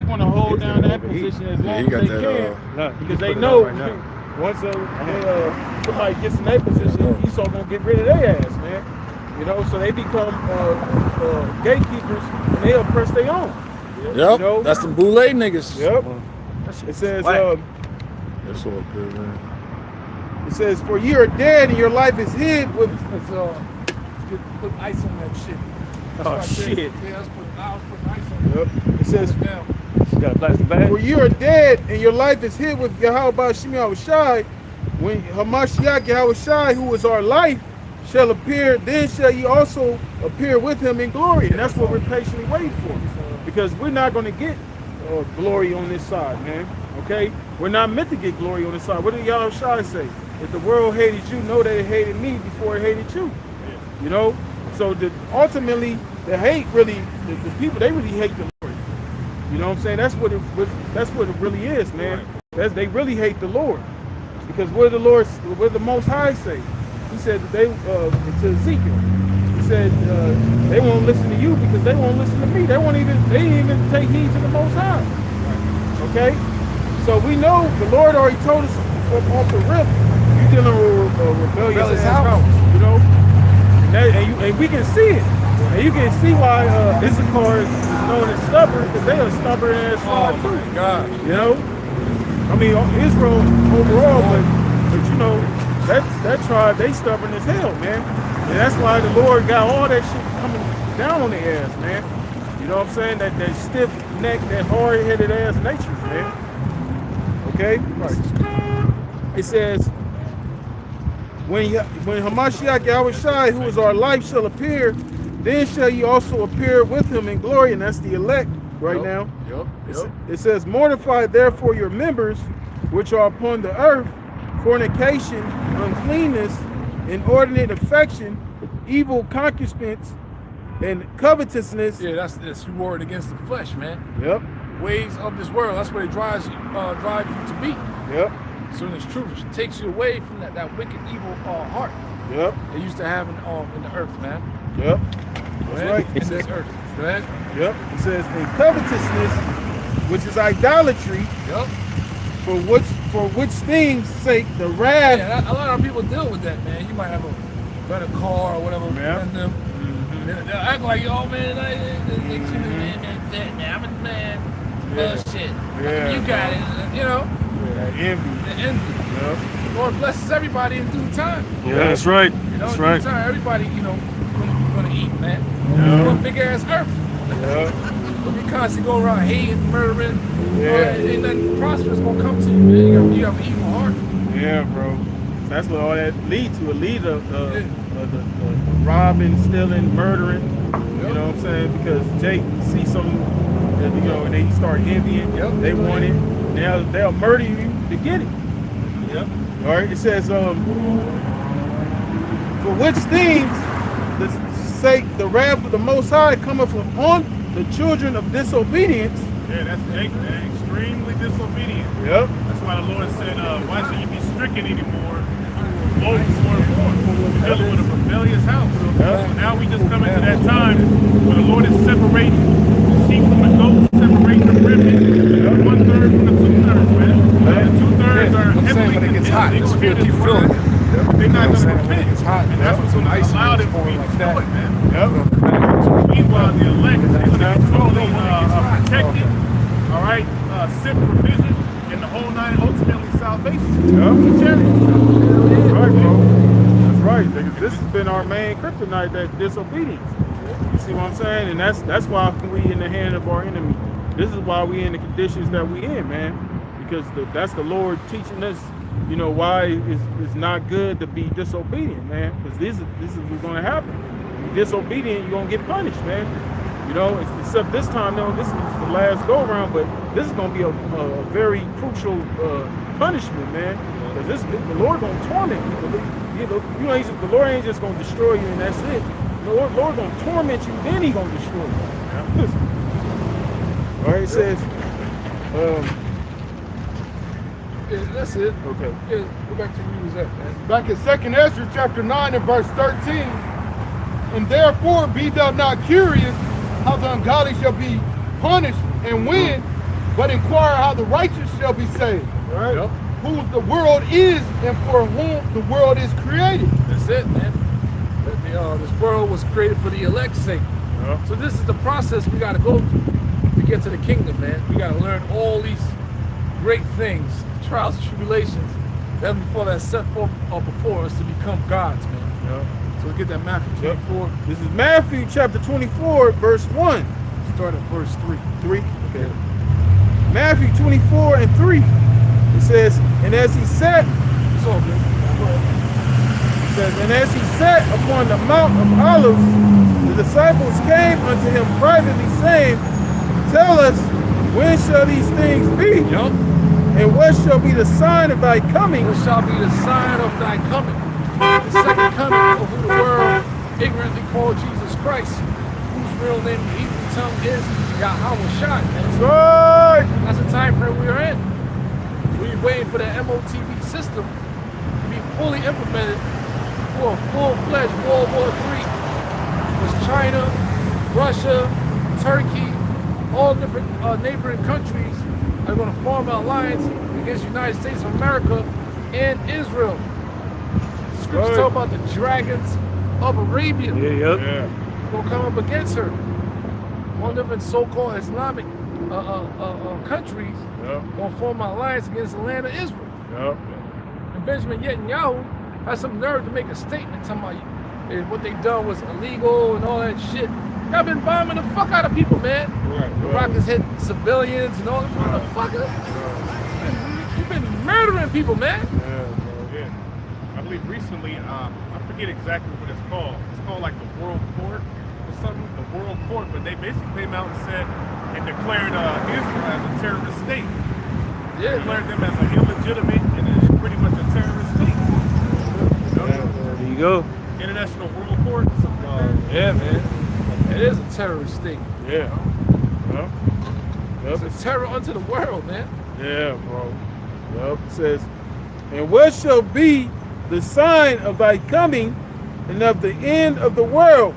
want to hold down that position as long as they can, because they know once somebody gets in that position, Esau gonna get rid of their ass, man. You know, so they become gatekeepers and they oppress their own. Yep, you know? That's the boule niggas. Yep. It says, that's all good, man. It says, for you are dead and your life is hid with. Put ice on that shit. Oh shit. Yeah, I was putting ice on it. It says, you got a plastic bag? for you are dead and your life is hid with Yahweh Bashim Yahushai. When Hamashiach Yahushai, who is our life, shall appear, then shall ye also appear with him in glory. And that's what we're patiently waiting for. Because we're not going to get glory on this side, man. Okay? We're not meant to get glory on this side. What did Yahushai say? If the world hated you, know that it hated me before it hated you. You know? So ultimately, the hate really, the people, they really hate the Lord. You know what I'm saying? That's what it really is, man. They really hate the Lord. Because what did the Most High say? He said that to Ezekiel, he said they won't listen to you because they won't listen to me. They didn't even take heed to the Most High. Okay? So we know the Lord already told us off the rip, you're dealing with a rebellious house. You know? And we can see it. And you can see why Issachar is known as stubborn, because they are stubborn as tribe too. Oh my God. You know? I mean, Israel overall, but you know, that tribe, they stubborn as hell, man. And that's why the Lord got all that shit coming down on their ass, man. You know what I'm saying? That stiff neck, that hard-headed ass nature, man. Okay? Right. It says, when Hamashiach Yahushai, who is our life, shall appear, then shall ye also appear with him in glory. And that's the elect right now. It says, mortify therefore your members, which are upon the earth, fornication, uncleanness, inordinate affection, evil concupiscence, and covetousness. Yeah, that's you warring against the flesh, man. Yep. Ways of this world. That's what it drives you to be. Yep. So in its truth, it takes you away from that wicked, evil heart. Yep. They used to have in the earth, man. Yep. That's right. In this earth. Go ahead. Yep. It says, and covetousness, which is idolatry. Yep. For which things sake the wrath. Yeah, a lot of people deal with that, man. You might have a better car or whatever. Yeah. They'll act like, oh man, I'm a man. Bullshit. Yeah. You got it. You know. Yeah, that envy. The envy. Yep. The Lord blesses everybody in due time. Yeah, that's right. You know, that's in right. due time, everybody, gonna eat, man. Yeah. It's one big ass earth. Yeah. If you constantly go around hating, murdering, ain't nothing prosperous gonna come to you, man. You have an evil heart. Yeah, bro. That's what all that leads to. It leads to the robbing, stealing, murdering. You know what I'm saying? Because Jake see something, and they start envying. They want it. Now they'll murder you to get it. Yep. All right. It says, for which things the sake the wrath of the Most High cometh upon the children of disobedience. Yeah, that's Jake, man. Extremely disobedient. Yep. That's why the Lord said, why should you be stricken anymore? Woe more and more. We're dealing with a rebellious house. So now we just come into that time where the Lord is separating the sheep from the goats, separating the remnant, 1/3 from the 2/3, man. The 2/3 are heavily when it gets hot, it's fear keep filling it. They're not going to repent. When it gets hot, And that's what's going to allow them to be like destroyed, that. man. Yep. Meanwhile, the elect, they're going to be totally protected, all right, sent provision, and the whole nine, ultimately salvation. Yep. Eternity. That's right, bro. That's right. Because this has been our main kryptonite, that disobedience. You see what I'm saying? And that's why we in the hand of our enemy. This is why we in the conditions that we in, man. Because that's the Lord teaching us, why it's not good to be disobedient, man. Because this is what's going to happen. If you're disobedient, you're going to get punished, man. Except this time, this is the last go around, but this is going to be a very crucial punishment, man. Because the Lord going to torment you. The Lord ain't just going to destroy you and that's it. The Lord going to torment you, then he going to destroy you. All right, it says, that's it. okay. Yeah, go back to where you was at, man. Back in 2nd Ezra chapter 9 and verse 13. And therefore be thou not curious how the ungodly shall be punished, and when, but inquire how the righteous shall be saved. Right? Yep. Whose the world is and for whom the world is created. That's it, man. This world was created for the elect's sake. Yeah. So this is the process we got to go through to get to the kingdom, man. We got to learn all these great things, trials and tribulations, that before that set forth before us to become gods, man. Yeah. So we get that Matthew 24. This is Matthew chapter 24, verse 1. Start at verse 3. 3. Okay. Matthew 24 and 3. It says, and as he sat, It's all good. it says, and as he sat upon the Mount of Olives, the disciples came unto him privately, saying, tell us, when shall these things be? Yup. And what shall be the sign of thy coming? What shall be the sign of thy coming? The second coming of who the world ignorantly called Jesus Christ, whose real name in Hebrew tongue is Yahweh Shai. That's right. That's the time frame we're in. We're waiting for the MOTV system to be fully implemented for a full-fledged World War III. Because China, Russia, Turkey, all different neighboring countries are going to form an alliance against the United States of America and Israel. Scriptures talk about the dragons of Arabia. Yep. Yeah. Going to come up against her. All different so-called Islamic countries Yeah. going to form an alliance against the land of Israel. Yeah. And Benjamin Netanyahu has some nerve to make a statement talking about what they done was illegal and all that shit. Y'all been bombing the fuck out of people, man. Right. The rockets hit civilians and all that motherfucker. You've been murdering people, man. Yeah. I believe recently, I forget exactly what it's called. It's called like the World Court or something. The World Court, but they basically came out and said and declared Israel as a terrorist state. Yeah, Declared them as an illegitimate and it's pretty much a terrorist state. You know? There you go. International World Court, something like that. yeah, man. It is a terrorist state. Yeah. Yep. Yep. It's a terror unto the world, man. Yeah, bro. Yep. It says, and what shall be the sign of thy coming and of the end of the world?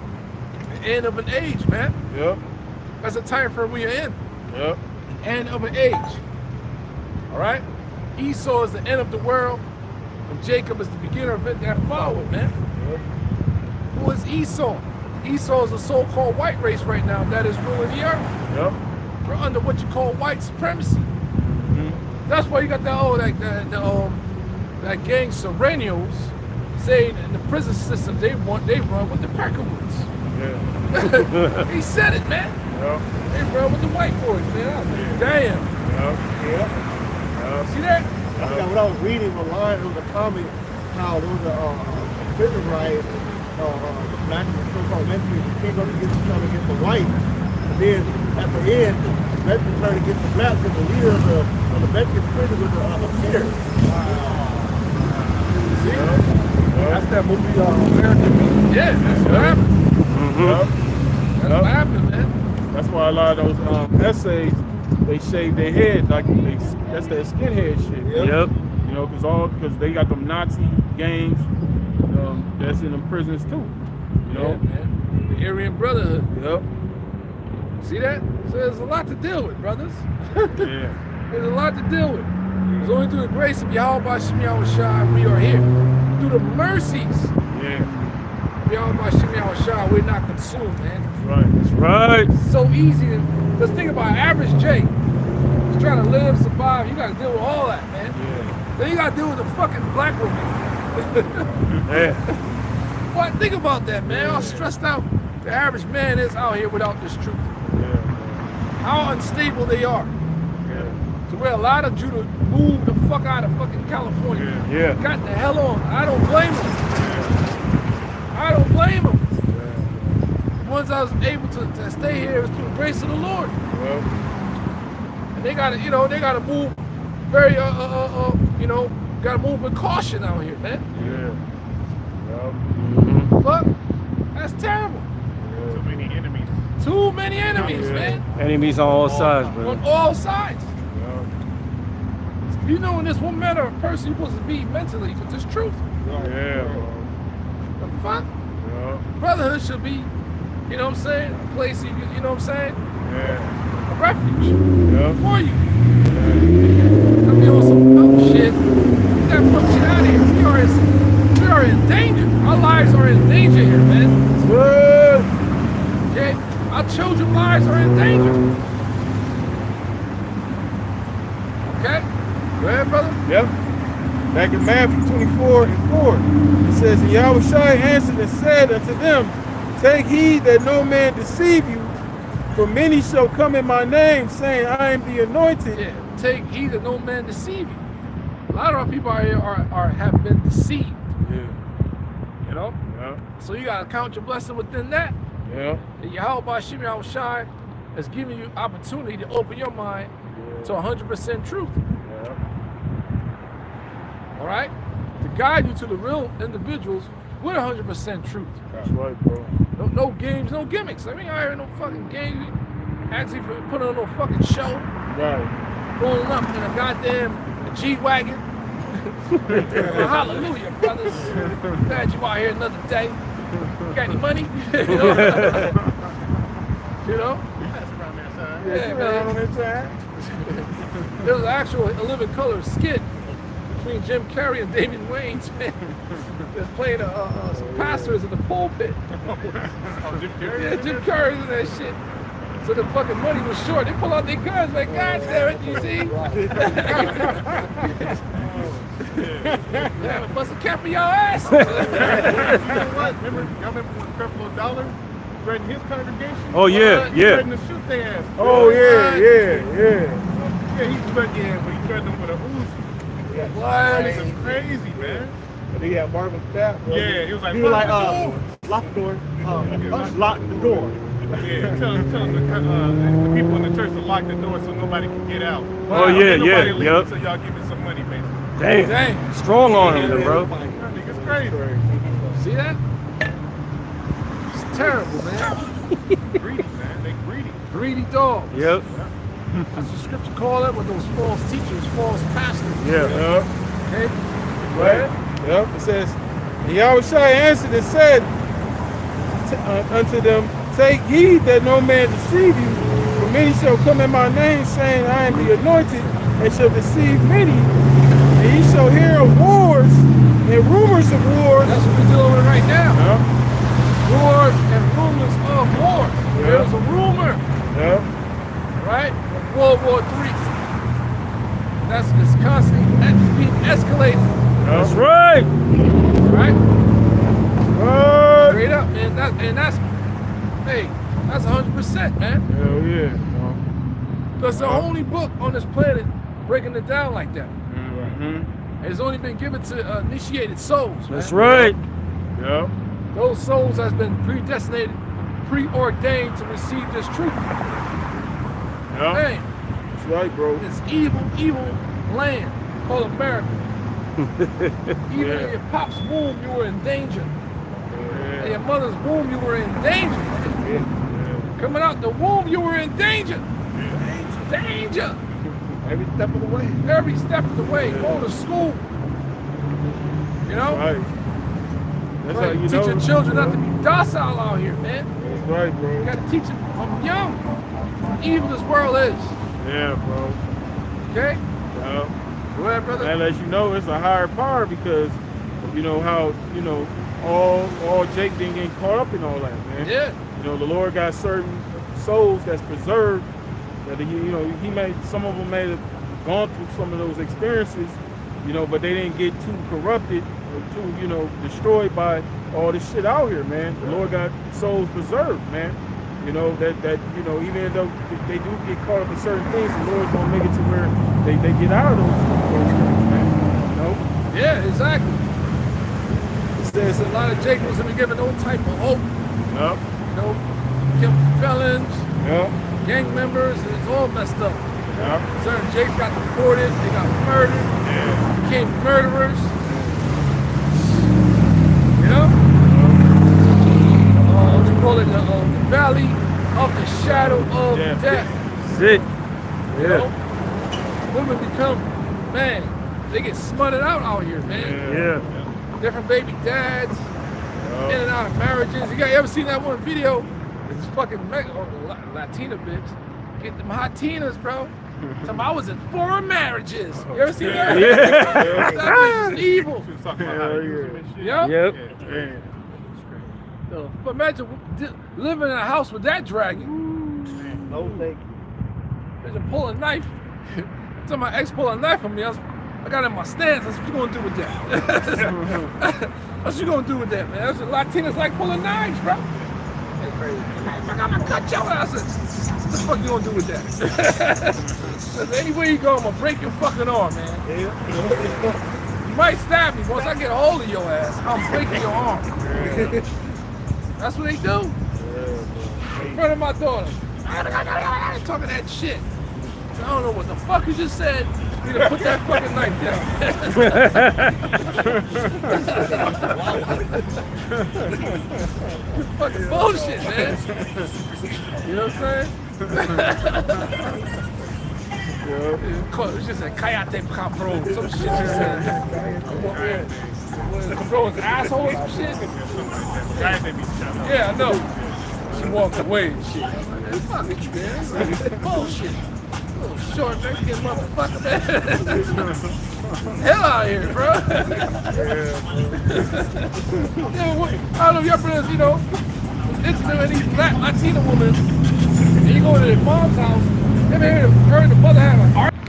The end of an age, man. Yep. That's the time frame we are in. Yep. The end of an age. All right? Esau is the end of the world, and Jacob is the beginner of it that followed, man. Yep. Who is Esau? Esau is a so-called white race right now that is ruling the earth. Yep. We're under what you call white supremacy. Mm-hmm. That's why you got that gang Serenios saying in the prison system they run with the Perkins. Yeah. He said it, man. Yep. They run with the white boys, man. I was like, damn. Yep. Yeah. See that? I forgot what I was reading online, it was a comment how there was a prison riot, black so-called Mexicans, you can't go to get each other against the white. And then at the end, the Mexicans trying to get the black because the leader of the Mexican prison was a killer. See? That's that movie, American Me. Yeah, that's what happened. Yep. That's what happened, man. That's why a lot of those essays, they shave their head like that's that skinhead shit. Yep. You know, because they got them Nazi gangs that's in them prisons too. You know. Yeah, man. The Aryan Brotherhood. Yep. See that? So there's a lot to deal with, brothers. Yeah. There's a lot to deal with. It's only through the grace of Yahweh Shai we are here. Through the mercies Yeah. of Yahweh Shai, we're not consumed, man. That's right. That's right. It's so easy to, let's think about average J. He's trying to live, survive. You gotta deal with all that, man. Yeah. Then you gotta deal with the fucking black woman. Yeah. What? Think about that, man. How stressed out the average man is out here without this truth. Yeah. How unstable they are. Yeah. So where a lot of Judah moved the fuck out of fucking California. Yeah. Got the hell on. I don't blame them. I don't blame them. The ones I was able to stay here is through the grace of the Lord. Well, And they gotta, they gotta move very, gotta move with caution out here, man. yeah. Yep. Fuck, that's terrible. Too many enemies. Too many enemies, Yeah. man. Enemies on all sides, On brother. all sides. Yep. If you know in this one matter of person you're supposed to be mentally with this truth. Yeah. Bro. The fuck? Yep. Brotherhood should be, a place, you know what I'm saying? Yeah. A refuge Yep. for you. Go ahead, brother. Yep. Back in Matthew 24:4, it says, and Yahushua answered and said unto them, take heed that no man deceive you, for many shall come in my name, saying, I am the anointed. Yeah, take heed that no man deceive you. A lot of our people out here have been deceived. Yeah. You know? Yeah. So you gotta count your blessing within that. Yeah. And Yahweh Shimi Yahushai has given you opportunity to open your mind to 100% truth. Yeah. All right? To guide you to the real individuals with 100% truth. That's right, bro. No games, no gimmicks. I mean, I ain't no fucking game. Actually, put on no fucking show. Right. Rolling up in a goddamn G-Wagon. Hallelujah, brothers. Glad you out here another day. Got any money? You know? You know? That's around that side. Yeah, Around on man. that side. There was an actual A Living Color skit between Jim Carrey and David Wayne's, man. They're playing some pastors in the pulpit. Oh, Jim Carrey? Yeah, Jim Carrey's in that shit. So the fucking money was short. They pull out their guns like, God damn it, you see? Yeah, bust a cap in your ass. You know what? Y'all remember when Creflo Dollar threatened his congregation? Oh yeah, He yeah. threatened to shoot their ass. Oh, yeah. Yeah, he threatened them, but he threatened them with a Uzi. What? This is crazy, man. But he had Marvin Sapp. Yeah, he was like, He was like, lock lock the door. Lock the door. yeah, tell the people in the church to lock the door so nobody can get out. Oh, yeah, Nobody yeah, leave yep. until y'all give me some money, basically. Damn. Dang. Strong on him, bro. That nigga's crazy. See that? It's terrible, man. Greedy, man. They greedy. Greedy dogs. Yep. That's what scripture call them with those false teachers, false pastors. Yeah. Yep. Okay? Right. Yep. It says, and Yahushua answered and said unto them, take heed that no man deceive you, for many shall come in my name, saying, I am the anointed, and shall deceive many. And ye shall hear of wars and rumors of wars. That's what we're dealing with right now. Yeah. Wars and rumors of wars. Yeah. There's a rumor, Yeah. right? World War III. That's just constantly just being escalated, That's right. right? What? Straight up, man. That's 100%, man. Hell yeah. That's the only book on this planet breaking it down like that. Mm-hmm. It's only been given to initiated souls, man. That's right. Yep. Those souls has been predestinated, preordained to receive this truth. Yep. Hey, That's right, bro. this evil, evil land called America. Even Yeah. in your pop's womb, you were in danger. In Yeah. your mother's womb, you were in danger. Yeah. Coming out the womb, you were in danger. Danger. Every step of the way. Every step of the way. Going to school. You know? Right. That's how Right, you teach know. your children not to be docile out here, man. That's right, bro. You gotta teach them from young how evil this world is. Yeah, bro. Okay? Yeah. Go ahead, brother. That lets you know it's a higher power because you know how, you know, all Jake didn't get caught up in all that, man. Yeah. You know, the Lord got certain souls that's preserved that he made, some of them may have gone through some of those experiences, you know, but they didn't get too corrupted or too, you know, destroyed by all this shit out here, man. The Lord got souls preserved, man. You know, that you know, even though they do get caught up in certain things, the Lord's gonna make it to where they get out of those things, man. You know? Yeah, exactly. It says A lot of Jacobs have been given no type of hope. Yep. You know, killed felons, Yep. gang members, and it's all messed up. Yep. Certain Jakes got deported, they got murdered, became murderers. You know? What you call it? The valley of the shadow of Death. death. Sick. You know? Yeah. Women become, man, they get smothered out here, man. Yeah. Different baby dads, in and out of marriages. You ever seen that one video? This fucking Latina bitch. Get them hot Tinas, bro. I was in 4 marriages. You ever seen that? Yeah. That bitch is evil. She was talking about how to use them and shit. Yep. Yep. Yeah. But imagine living in a house with that dragon. No thank you. Imagine pull a knife. Until my ex pulled a knife on me, I was I got it in my stance. That's what you gonna do with that. What you gonna do with that, man? That's what Latinos like pulling knives, bro. If I gotta cut your ass, what the fuck you gonna do with that? Anywhere you go, I'm gonna break your fucking arm, man. You might stab me. Once I get a hold of your ass, I'm breaking your arm. That's what they do. In front of my daughter. Talking that shit. I don't know what the fuck you just said. You need to put that fucking knife down. Fucking bullshit, man. You know what I'm saying? It's just a kayate cabron. Some shit just said. Cabron's asshole or some shit? Yeah, I know. She walked away and shit. Fuck it, man. Bullshit. Little short drinking motherfucker, man. Hell out here, bro. Yeah, I don't know if y'all brothers, you know, intimate with these black Latina women, and you go to their mom's house, they may heard the mother have an argument.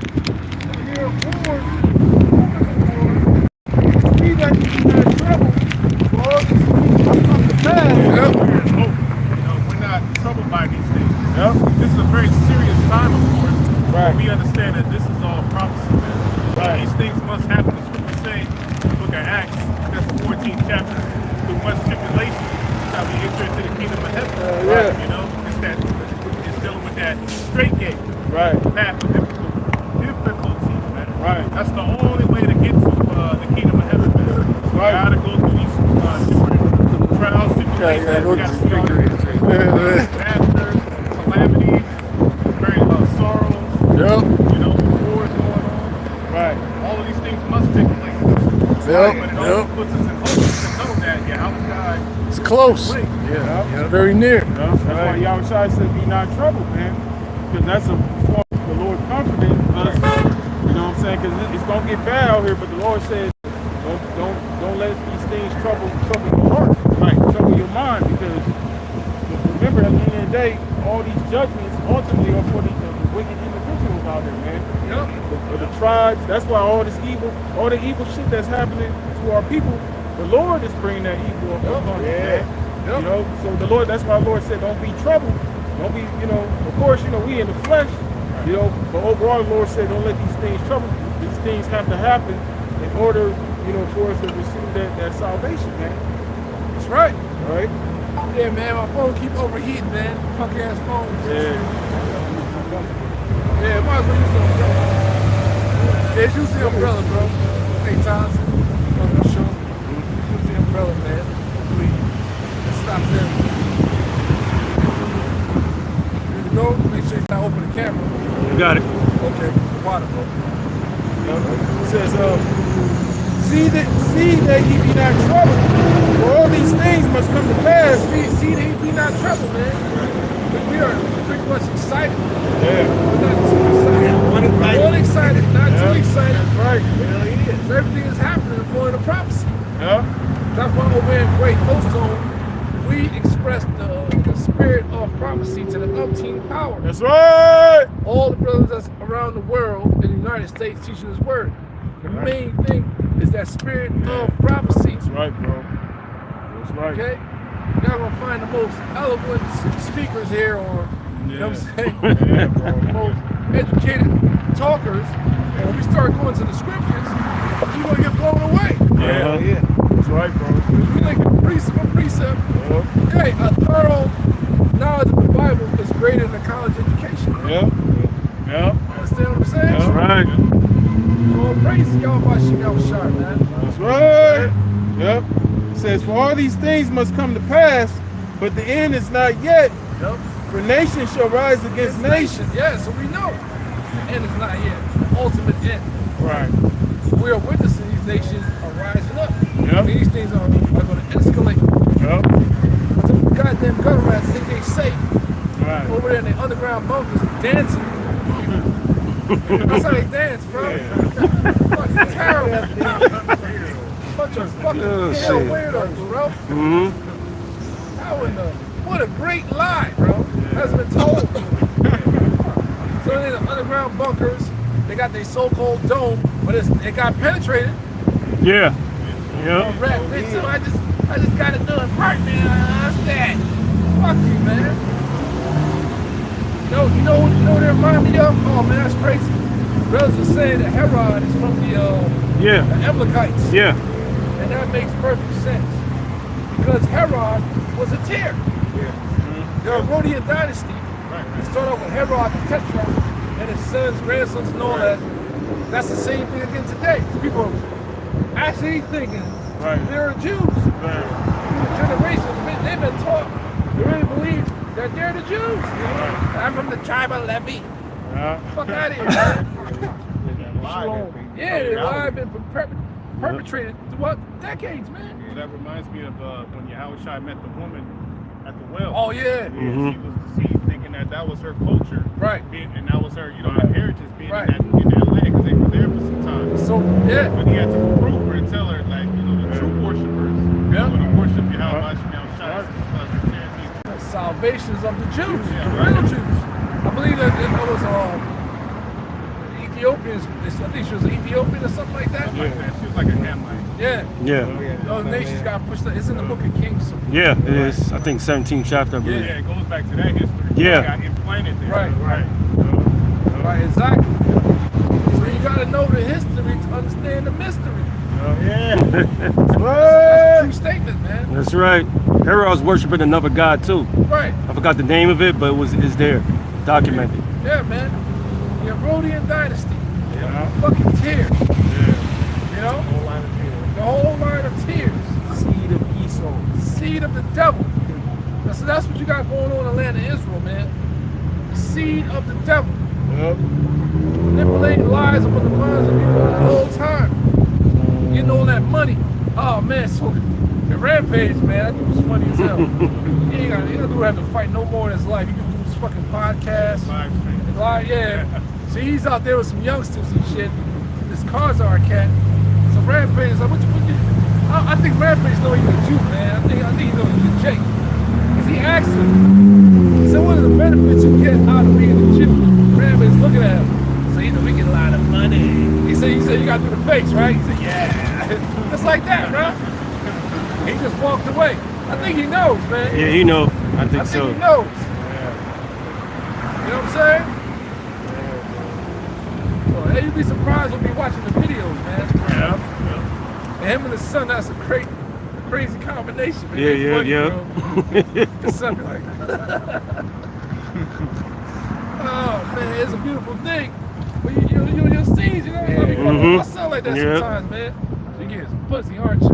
See that you in trouble for all these things from the past. Yep. We're not troubled by these things. Yep. This is a very serious time, of course. Right. We understand that this is all prophecy, man. Right. These things must happen. The scriptures say, look at Acts, that's the 14th chapter. Through much tribulation, shall we enter into the kingdom of heaven. Yeah. You know, it's dealing with that straight gate. Right. Path of difficulties, man. Right. That's the only way to get to the kingdom of heaven, man. So Right. you gotta go through these different trials, tribulations. You gotta start disasters, calamities, very sorrows. Yep. You know, wars going on. Right. All of these things must take place. Yep. But it also puts us in hope to know that, yeah, our God It's close. is Yeah. Very near. That's why Yahweh said, "Be not troubled, man," because that's a form of the Lord comforting us. You know what I'm saying? Because it's gonna get bad out here, but the Lord says, "Don't let these things trouble your heart, like trouble your mind, because remember, at the end of the day, all these judgments ultimately are for the wicked individuals out here, man. Yep. The tribes. That's why all the evil shit that's happening to our people, the Lord is bringing that evil upon us, man. Yep. You know, so the Lord. That's why the Lord said, "Don't be troubled. Don't be, you know." Of course, you know we in the flesh, you know, but overall, the Lord said, "Don't let these things trouble you." These things have to happen in order, you know, for us to receive that salvation, man. That's right. All right. Yeah, man, my phone keep overheating, man. Punk ass phone. Yeah. Yeah, might as well use the umbrella. Yeah, use the umbrella, bro. Hey, Thompson. Welcome to the show. Use the umbrella, man. Please. Let's stop there. Ready to go? Make sure you not open the camera. You got it. Okay, the water, bro. It says, see that ye be not troubled, for all these things must come to pass. See that he be not troubled, man. We are pretty much excited. Yeah. We're not too excited. One excited, not too excited. Right. So everything is happening according to prophecy. Yeah. That's why over in Great Ozone, we express the spirit of prophecy to the umpteen power. That's right. All the brothers that's around the world in the United States teaching His word. The main thing is that spirit of prophecy. That's right, bro. That's right. Okay? Y'all gonna find the most eloquent speakers here, or you know what I'm saying? Yeah, bro. The most educated talkers. And when we start going to the scriptures, you're gonna get blown away. Yeah. That's right, bro. We like precept for precept. Yeah. Okay, a thorough knowledge of the Bible is greater than a college education. Yeah. Yeah. Understand what I'm saying? That's right. All praise to y'all by Shimei Shah, man. That's right. Yep. It says, for all these things must come to pass, but the end is not yet. Yep. For nation shall rise against nation. Yeah, so we know the end is not yet. The ultimate end. Right. We are witnessing these nations are rising up. Yep. These things are going to escalate. Yep. Some goddamn gutter rats think they safe Right. over there in the underground bunkers dancing. That's how they dance, bro. Fucking terrible. Bunch of fucking hell weirdos, bro. Mm-hmm. How in the, what a great lie, bro. Has been told. So in the underground bunkers, They got their so-called dome, but it got penetrated. Yeah. Oh, Yeah. rap, bitch, so I just got it done right, man. That's that. Fuck you, man. You know what they remind me of? Oh man, that's crazy. Brothers are saying that Herod is from the Amalekites. Yeah. And that makes perfect sense. Because Herod was a tear. The Herodian dynasty. It started off with Herod the Tetrarch and his sons, grandsons, and all that. That's the same thing again today. People are actually thinking they're Jews. Generations, they've been taught, they really believe that they're the Jews. I'm from the tribe of Levi. Fuck out of here, man. Yeah, the lie been perpetrated throughout decades, man. So that reminds me of when Yahushua met the woman at the well. Oh yeah. She was deceived, thinking that was her culture, Right? And that was her, her heritage being in that land because they were there for some time. So yeah. But he had to reprove her and tell her, like, the true worshipers, going to worship Yahushua. Salvations of the Jews, the real Jews. I believe that it was Ethiopians. I think she was an Ethiopian or something like that. She was like a Hamite. Yeah. Yeah. Those nations got pushed. It's in the book of Kings. So. Yeah, it is. I think 17th chapter, I believe. Yeah, it goes back to that history. Yeah. It got implanted there. Right. Right, exactly. So you got to know the history to understand the mystery. That's a true statement, man. That's right. Herod's worshiping another god too. Right. I forgot the name of it, but it's there, documented. Yeah, man. The Herodian dynasty. Fucking tears. You know? The whole line of tears. Seed of Esau. Seed of the devil. So that's what you got going on in the land of Israel, man. The seed of the devil. Manipulating lies upon the minds of people the whole time. Getting all that money. Oh man, so the rampage, man, that dude was funny as hell. He don't have to fight no more in his life. He can do this fucking podcast. Live, yeah. So he's out there with some youngsters and shit. This Khazar cat. So Rampage is like, I think Rampage know he's a Jew, man. I think he knows he's a Jake. Because he asked him, he said, what are the benefits you get out of being a Jew? Rampage is looking at him. So we get a lot of money. He said you got to do the face, right? He said, yeah. Just like that, bro. He just walked away. I think he knows, man. Yeah, he know. I think so. He knows. You know what I'm saying? So, hey, you'd be surprised when you be watching the videos, man. And him and his son, that's a crazy combination, man. Yeah. His son be like, oh, man, it's a beautiful thing. But you see, you know, my son like that sometimes, man. You get some pussy, aren't you?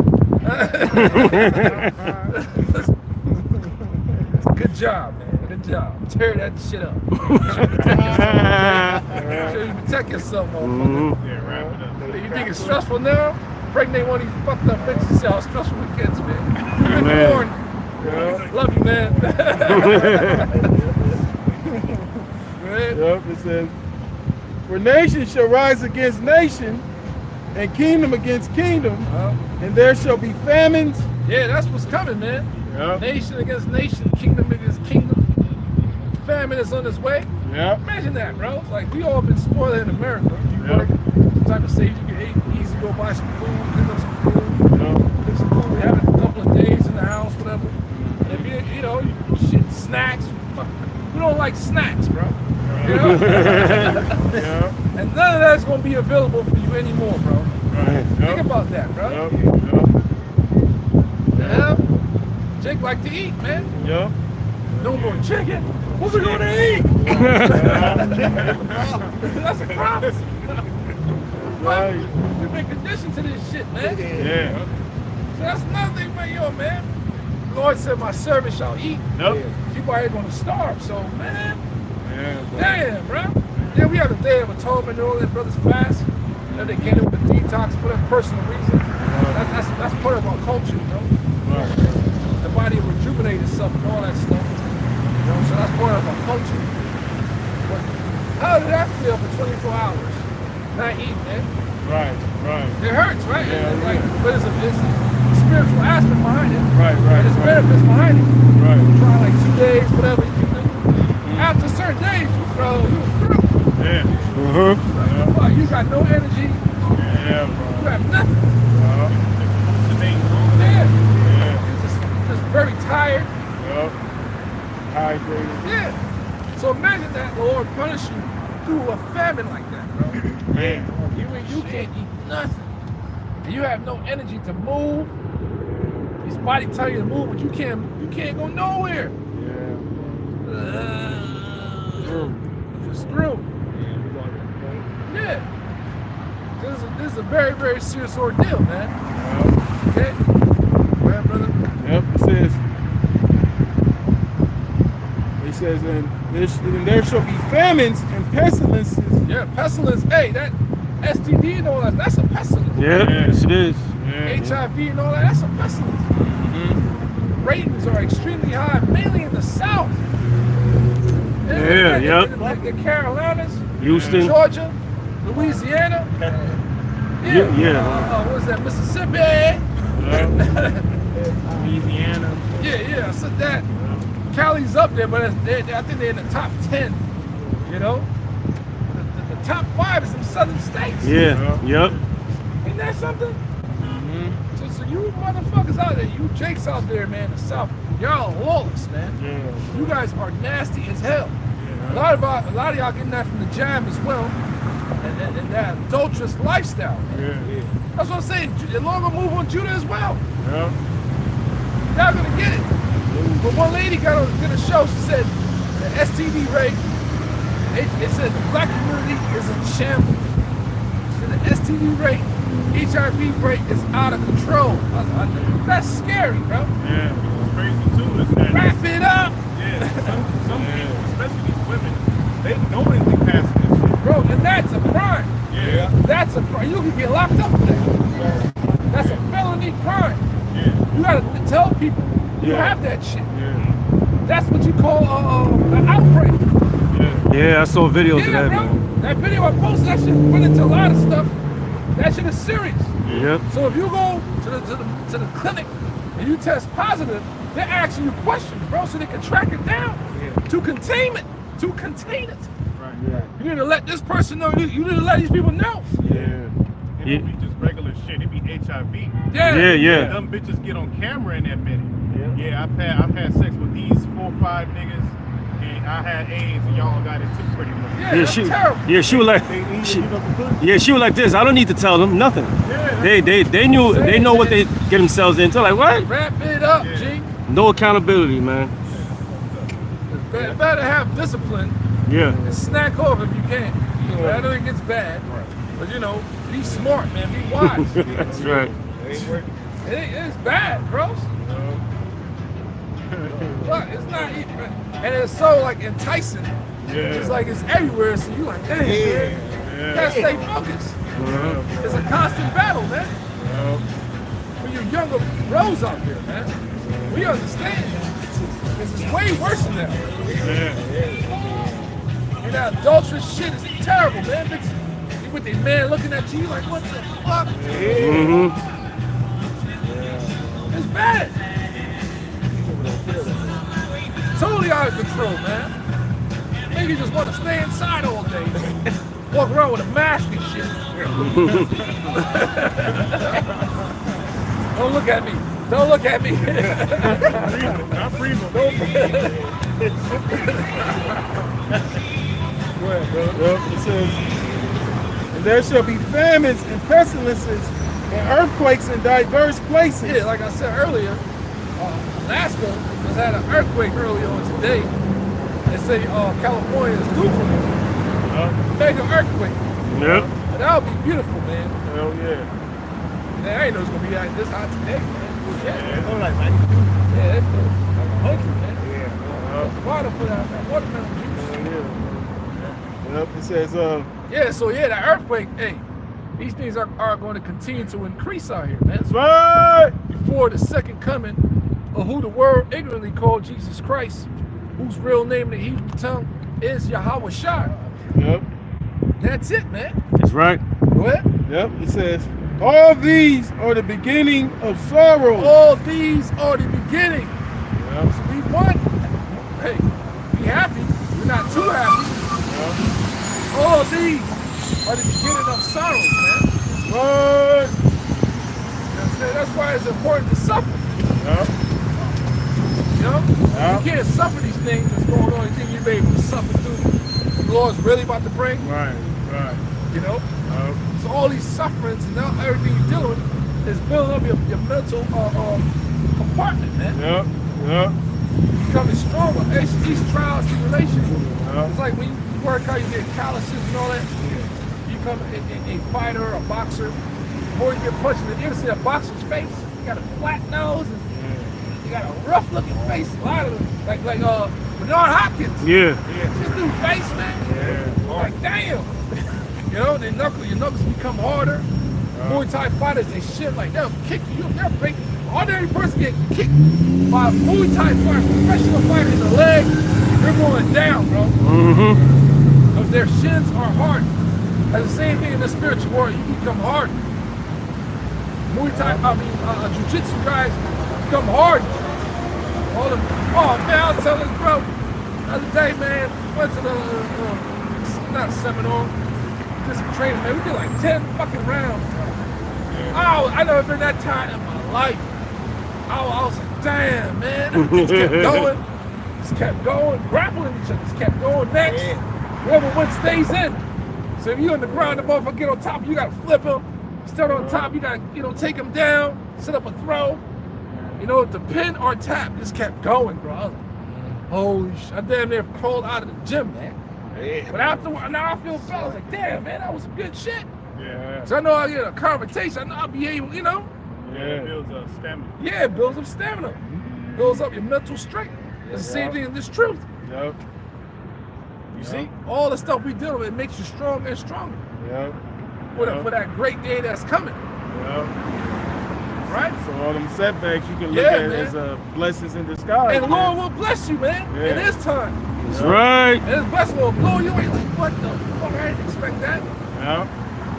Good job, man. Good job. Tear that shit up. Make sure you protect yourself, motherfucker. Yeah, wrap it up. You think it's stressful now? Pregnate one of these fucked up bitches. See how stressful it gets, man. You've been born. Love you, man. Yep, it says, for nation shall rise against nation, and kingdom against kingdom, and there shall be famines. Yeah, that's what's coming, man. Yep. Nation against nation, kingdom against kingdom. Famine is on its way. Yep. Imagine that, bro. Like, we all been spoiled in America. You work, type of stage, you can easy go buy some food, pick up some food, cook some food, have it a couple of days in the house, whatever. And if you know, shit, snacks, we don't like snacks, bro. You know? And none of that's gonna be available for you anymore, bro. Think about that, bro. The hell? Jake like to eat, man. No more chicken. What we gonna eat? That's a promise. Right. We've been conditioned to this shit, man. Yeah. So that's another thing, man. The Lord said, my servant shall eat. Nope. You probably gonna starve. So, man. Yeah, Damn, bro. Yeah, we have the Day of Atonement and all that, brothers fast. And they came up with detox for that personal reason. That's part of our culture, you know. The body will rejuvenate itself and all that stuff. You know, so that's part of our culture. But how did that feel for 24 hours? Not eating, man. Right. It hurts, right? Yeah, It's like, but it's a spiritual aspect behind it. Right. And there's benefits behind it. Right. Try like 2 days, whatever you do. After certain days, bro, you were through. Yeah. Like, you got no energy. Yeah, You bro. have nothing. Hallucinating. Yeah. You're just very tired. Yup. Hydrated. Yeah. So imagine that the Lord punish you through a famine like that, bro. Man. You can't eat nothing. And you have no energy to move. His body tell you to move, but you can't go nowhere. You're screwed. Yeah. This is a very, very serious ordeal, man. Okay? Go ahead, brother. Yep, it says, and there shall be famines and pestilences. Yeah, pestilence. Hey, that STD and all that, that's a pestilence. Yeah, yes it is. HIV and all that, that's a pestilence. Ratings are extremely high, mainly in the South. Yeah, yep. The Carolinas, Houston. Georgia, Louisiana. Yeah. What was that? Mississippi. Louisiana. Yeah. So that Cali's up there, but I think they're in the top 10. You know, the top 5 is some southern states. Yeah. Yep. Isn't that something? So you motherfuckers out there, you Jakes out there, man, in the South, y'all are lawless, man. Yeah. You guys are nasty as hell. A lot of y'all getting that from the jam as well, and that adulterous lifestyle. Yeah. That's what I'm saying. The Lord will move on Judah as well. Yeah. Y'all gonna get it. But one lady did a show. She said the STD rate. It said the black community is in shambles. She said the STD rate, HIV rate is out of control. That's scary, bro. Yeah. What's crazy too is that Wrap it up. yeah, some people, especially these women, they knowingly passing this shit. Bro, and that's a crime. Yeah. That's a crime. You can get locked up for that. That's a felony crime. Yeah. You gotta tell people you Yeah. have that shit. Yeah. That's what you call an outbreak. Yeah. Yeah, I saw videos of Yeah, that, bro. man. That video I posted, that shit went into a lot of stuff. That shit is serious. Yep. So if you go to the clinic and you test positive, they're asking you questions, bro, so they can track it down to contain it. To contain it. Right. You need to let this person know. You need to let these people know. Yeah. It be just regular shit. It be HIV. Yeah. Them bitches get on camera and admit it. Yeah, I've had sex with these 4 or 5 niggas, and I had AIDS, and y'all got it too, pretty much. Yeah, that's terrible. She was like, she was like this. I don't need to tell them nothing. They know what they get themselves into. Like what? Wrap it up, Yeah. G. No accountability, man. Better have discipline Yeah. and snack off if you can. I know it gets bad, but you know, be smart, man. Be wise. That's right. It's bad, bro. Look, it's not even, and it's so like enticing. It's like it's everywhere, so you like, dang, man. You gotta stay focused. It's a constant battle, man. For you younger bros out there, man, we understand. This is way worse than that. And that adulterous shit is terrible, man. Bitch, with the man looking at you like, what the fuck? It's bad. Totally out of control, man. Maybe you just want to stay inside all day. Walk around with a mask and shit. Don't look at me. Don't look at me. Not breathing. Don't. Go ahead, bro. Yep, it says, and there shall be famines and pestilences and earthquakes in diverse places. Yeah, like I said earlier, Alaska has had an earthquake earlier on today. They say California is due for a mega earthquake. Yep. And that would be beautiful, man. Hell yeah. Man, I ain't know it's gonna be like this hot today, man. Yeah, Oh, like 92. yeah, it's like 100, man. Water for that watermelon juice. Yep, it says, Yeah, so yeah, that earthquake, hey, these things are going to continue to increase out here, man. So right. before the second coming of who the world ignorantly called Jesus Christ, whose real name in the Hebrew tongue is Yahweh Shai. Yep, That's it, man. That's right. Go ahead. yep, it says, all these are the beginning of sorrow. All these are the beginning. Yep. So we want, hey, be happy. We're not too happy. All these are the beginning of sorrows, man. What? That's why it's important to suffer. Yeah. You know? Yeah. You can't suffer these things that's going on. You think you're able to suffer through the Lord's really about to bring. Right. Right. You know? Yeah. So all these sufferings and now everything you're dealing with is building up your mental compartment, man. Yep. Yep. Becoming stronger. These trials, tribulations. Yeah. It's like when you work out, you get calluses and all that. You become a fighter, a boxer. The more you get punched in the ear, see a boxer's face. You got a flat nose and you got a rough looking face. A lot of them. Like Bernard Hopkins. Yeah. This dude face, man. Yeah. Like damn. You know, your knuckles become harder. Muay Thai fighters, they shit like they'll kick you. They'll break. Ordinary person get kicked by a Muay Thai fighter, professional fighter in the leg. They're going down, bro. Mm-hmm. Because their shins are hard. That's the same thing in the spiritual world. You become hard. Muay Thai, Jiu-Jitsu guys become hard. All them. Oh man, I'll tell this, bro. The other day, man, went to the not seminar. Just training, man. We did like 10 fucking rounds. Oh, I never been that tired in my life. I was like, damn, man. Just kept going. Just kept going. Grappling each other. Just kept going next. Whoever wins stays in. So if you're on the ground, the motherfucker get on top, you gotta flip him. Start on top, you gotta, take him down, set up a throw. The pin or tap just kept going, bro. I was like, holy shit. I damn near crawled out of the gym, man. But afterward, now I feel better. I was like, damn, man, that was some good shit. Yeah. So I know I'll get a confrontation. I know I'll be able, Yeah, it builds up stamina. Yeah, it builds up stamina. Builds up your mental strength. It's the same thing in this truth. Yep. You see? All the stuff we deal with, it makes you stronger and stronger. Yep. For that great day that's coming. Yep. Right? So all them setbacks you can look Yeah, at man. as blessings in disguise. And the Lord will bless you, man. Yeah. In His time. That's right. And His blessing will blow you away. Like, what the fuck? I didn't expect that. Yeah.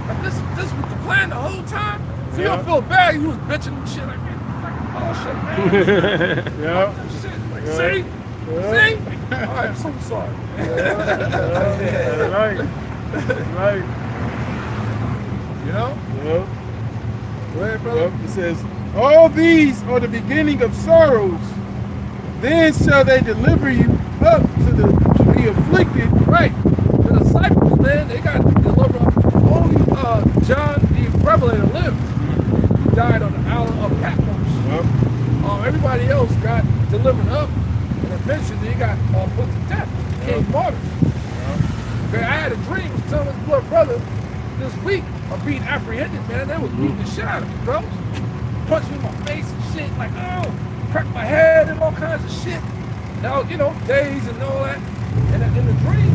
Like, this was the plan the whole time. So Yeah. you don't feel bad. You was bitching and shit. Like, man, fucking bullshit, man. Yeah. Shit. Like, Yeah. see? Yeah. See? All right, I'm so sorry. That's right. That's right. You know? Yep. Go ahead, brother. Yep. It says, all these are the beginning of sorrows. Then shall they deliver you up to be afflicted. Right. The disciples, man, they got delivered up. Only John the Revelator lived. He died on the island of Patmos. Yep. Everybody else got delivered up, and eventually they got put to death, became martyrs. Okay, I had a dream, was telling this blood brother this week of being apprehended, man. They was beating the shit out of me, bro. Punched me in my face and shit, like, oh, cracked my head and all kinds of shit. Now, days and all that. And in the dream,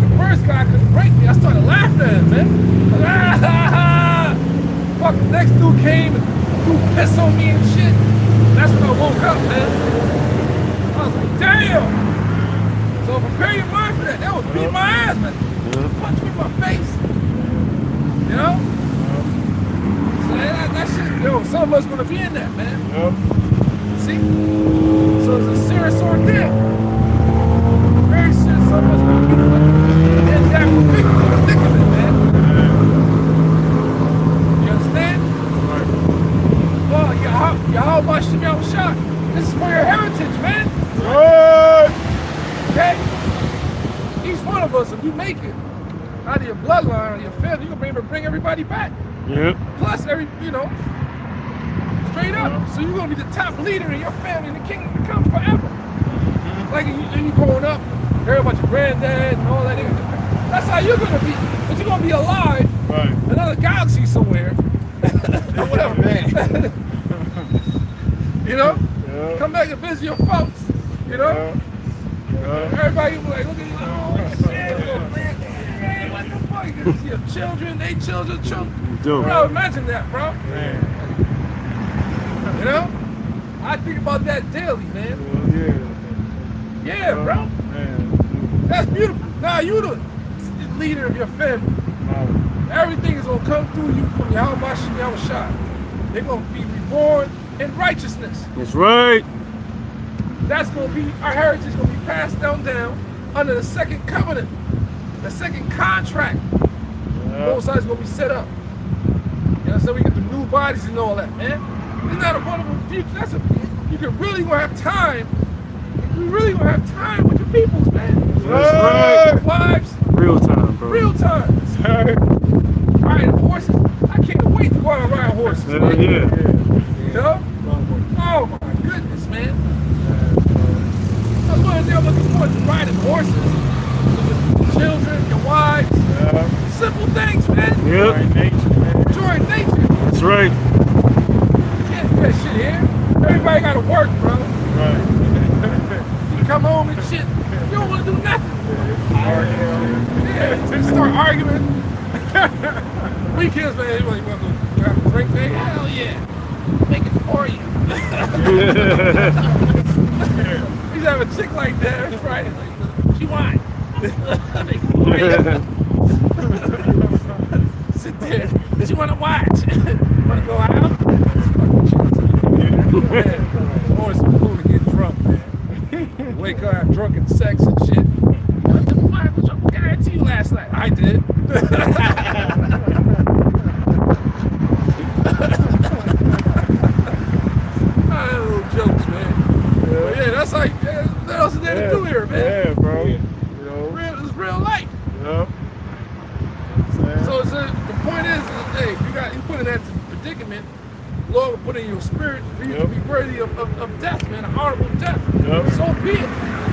the first guy couldn't break me. I started laughing at him, man. Like, ah, ha, ha. Fuck, the next dude came and threw piss on me and shit. That's when I woke up, man. I was like, damn. So prepare your mind for that. That was beating my ass, man. Punch me in my face. You know? So that shit, some of us gonna be in that, man. Yep. See? So it's a serious ordeal. Very serious. Some of us gonna be in that predicament, man. You understand? Well, Yahweh Shem Yahushua, this is for your heritage, man. Right. Okay? Each one of us, if you make it out of your bloodline or your family, you're gonna be able to bring everybody back. Yep. Plus, straight up. So you're gonna be the top leader in your family, and the kingdom to come forever. Like you growing up, hear about your granddad and all that. That's how you're gonna be. But you're gonna be alive Right. in another galaxy somewhere. Or whatever. Yeah. Come back and visit your folks. Yeah. Everybody will be like, look at you, oh shit, man, what the fuck? You see your children, they children. Dope. Bro, imagine that, bro. Man. I think about that daily, man. Well, Yeah, bro. Man. That's beautiful. Now you the leader of your family. Everything is gonna come through you from Yahweh Shem Yahushua. They're gonna be reborn in righteousness. That's right. That's gonna be our heritage. Gonna be passed down under the second covenant, the second contract. Both sides gonna be set up. You know, so we get the new bodies and all that, man. Isn't that a wonderful future? That's a you can really gonna have time. You really gonna have time with your peoples, man. That's right. Your wives, Real time, bro. real time. Riding horses. I can't wait to go out and ride horses, Hell man. yeah. You know? Oh my goodness, man. That's one thing I'm looking forward to, riding horses. With your children, your wives. Simple things, man. Yep. Enjoying nature. That's right. You can't do that shit here. Everybody gotta work, bro. You come home and shit, you don't wanna do nothing. Yeah, just start arguing. Weekends, man, you wanna go have a drink, man? Hell yeah. Make it for you. We used to have a chick like that every Friday. Like, what you want? Make it for you. Sit there. What you wanna watch? Wanna go out? Man, always cool to get drunk, man. Wake up, have drunken sex and shit. What the fuck was up guy to you last night? I did. Little jokes, man. But yeah, that's like, what else is there to do here, man? Yeah, bro. You It's real life. know. So the point is, hey, you put in that predicament, Lord will put in your spirit for you to be worthy of death, man, a horrible death. So be it.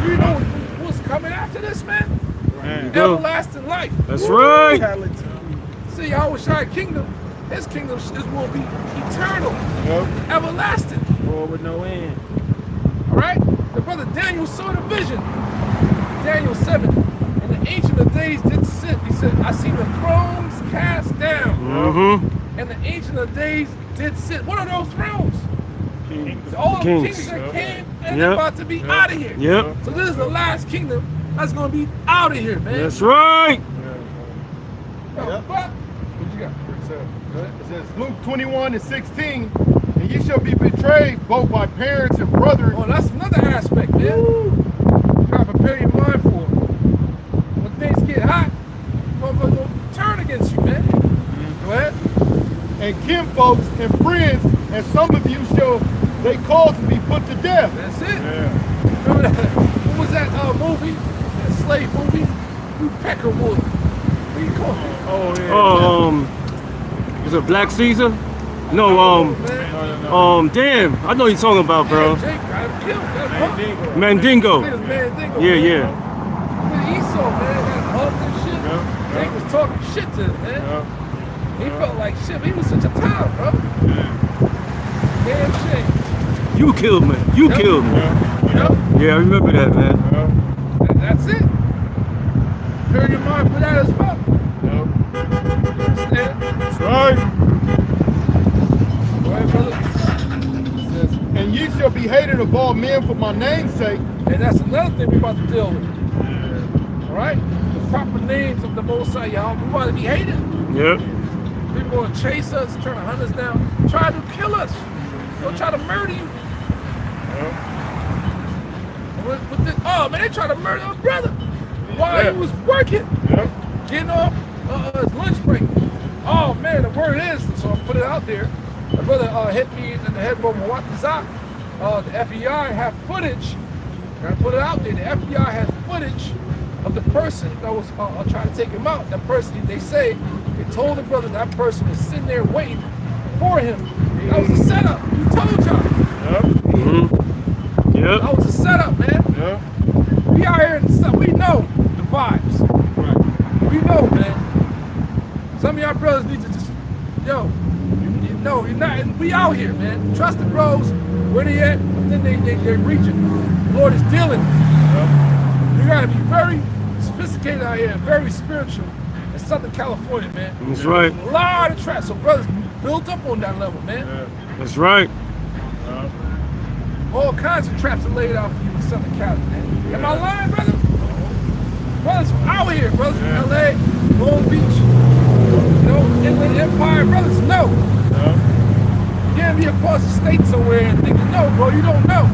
You know what's coming after this, man? Everlasting life. That's right. See, Yahushua kingdom, his kingdom will be eternal, everlasting. Or with no end. All right? The brother Daniel saw the vision. Daniel 7. And the Ancient of Days did sit. He said, I see the thrones cast down. Mm-hmm. And the Ancient of Days did sit. What are those thrones? Kings. All the Kings. kings that came and they're Yep. about to be out of here. Yep. So this is the last kingdom that's going to be out of here, man. That's right. Yo, fuck. What you got? It says Luke 21:16, and ye shall be betrayed both by parents and brothers. Oh, that's another aspect, man. You gotta prepare your mind for it. When things get hot, motherfuckers will turn against you, man. Go ahead. And kinfolks and friends, and some of you shall they cause to be put to death. That's it. Remember that? What was that movie? That slave movie? You Peckerwood. What do you call it? Oh, yeah. Is it Black Caesar? No, Man. damn. I know what you're talking about, bro. Jake got him killed. Got him humped. Mandingo. I think it was Mandingo. Yeah, yeah. Look at Esau, man. Got humped and shit. Jake was talking shit to him, man. He felt like shit, but he was such a time, bro. Damn shame. You killed me. You killed me. Yep. Yeah, I remember that, man. That's it. Prepare your mind for that as well. Understand? That's right. Go ahead, brother. It says, and ye shall be hated of all men for my name's sake. And that's another thing we're about to deal with. All right? The proper names of the Most High Yahweh. We want to be hated. Yep. People want to chase us, trying to hunt us down, try to kill us. They'll try to murder you. Oh man, they try to murder our brother while he was working, getting off his lunch break. Oh man, the word is, so I put it out there. My brother hit me in the head with Mwatazak. The FBI have footage, and I put it out there. The FBI has footage of the person that was trying to take him out. That person, they say, they told the brother that person was sitting there waiting for him. That was a setup. We told y'all. Yep. That was a setup, man. We out here in the sun. We know the vibes. We know, man. Some of y'all brothers need to just, you know, you're not. We out here, man. Trust the bros. Where they at? But then they're reaching. The Lord is dealing. You gotta be very sophisticated out here, very spiritual in Southern California, man. That's right. A lot of traps. So brothers built up on that level, man. That's right. All kinds of traps are laid out for you in Southern Cali, man. Am I lying, brother? Brothers from out here, brothers from LA, Long Beach, Inland Empire, brothers know. You can't be across the state somewhere and think you know, bro. You don't know.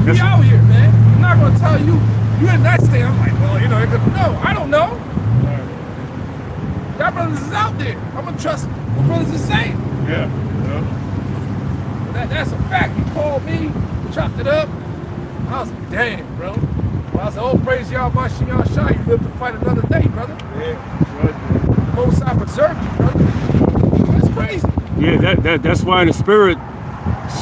We out here, man. I'm not gonna tell you you in that state, I'm like, well, you know, no, I don't know. That brothers is out there. I'm gonna trust what brothers is saying. Yeah. That's a fact. He called me, chopped it up. I was like, damn, bro. Well, I said, oh, praise y'all, my Shimon Shah. You live to fight another day, brother. Yeah. Most I preserved you, brother. That's crazy. Yeah, that's why in the spirit,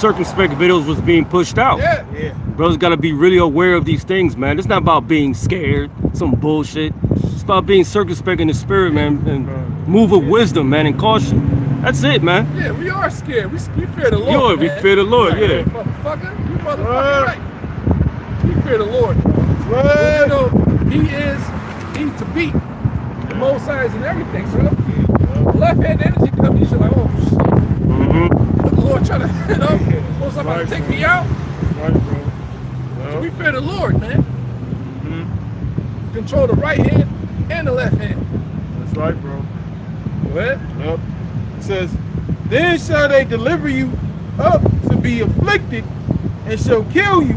circumspect videos was being pushed out. Yeah. Yeah. Brothers got to be really aware of these things, man. It's not about being scared, some bullshit. It's about being circumspect in the spirit, man, and move with wisdom, man, and caution. That's it, man. Yeah, we are scared. We fear the Lord. Lord, we man. fear the Lord, Right, yeah. Motherfucker, you motherfucking right. We fear the Lord. Right. You know, he to beat. The Most High is in everything, bro. Left hand energy comes, you're like, oh shit. Mm-hmm. The Lord trying to, you know, Most High about to take me out. Right, bro. So we fear the Lord, man. Control the right hand and the left hand. That's right, bro. What? Yep. It says, then shall they deliver you up to be afflicted, and shall kill you,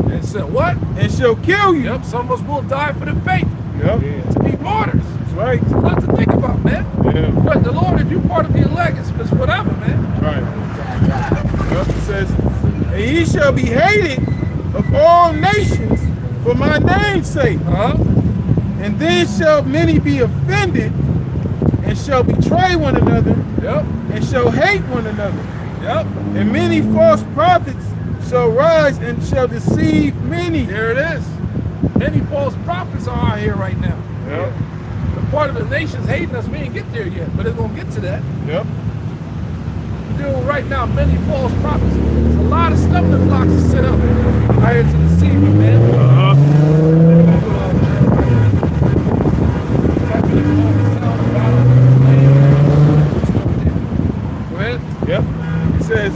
And said what? and shall kill you. Yep, some of us will die for the faith. Yep. To be martyrs. That's right. It's a lot to think about, man. Yeah. But the Lord, if you're part of the elect, it's whatever, man. Right. Yep. It says, and ye shall be hated of all nations for my name's sake. Huh? And then shall many be offended, and shall betray one another, Yep. and shall hate one another. Yep. And many false prophets shall rise and shall deceive many. There it is. Many false prophets are out here right now. Yep. The part of the nation's hating us, we ain't get there yet, but it's gonna get to that. Yep. We're dealing right now many false prophets. There's a lot of stumbling blocks to set up out here to deceive you, man. Go ahead. Yep. It says,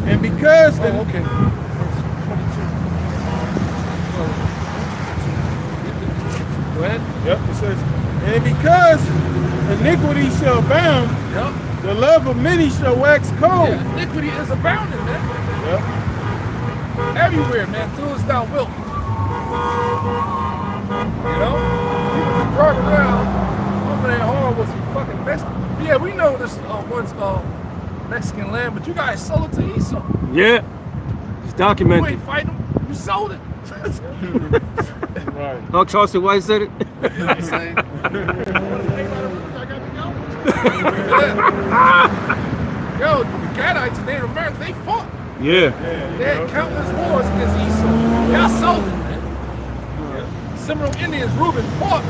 and because Oh, okay. Go ahead. Yep. It says, and because iniquity shall abound, Yep. the love of many shall wax cold. Yeah, iniquity is abounding, man. Yep. Everywhere, man. Through us down Wilt. You know? People been driving around over there hard with some fucking Mexican. Yeah, we know this one's Mexican land, but you guys sold it to Esau. Yeah, it's You documented. ain't fighting them, you sold it. Right. How Charleston White said it. You know what I'm saying? Yo, the Gadites and Native Americans, they fought. Yeah. They had countless wars against Esau. Y'all sold it, man. Seminole Indians, Reuben fought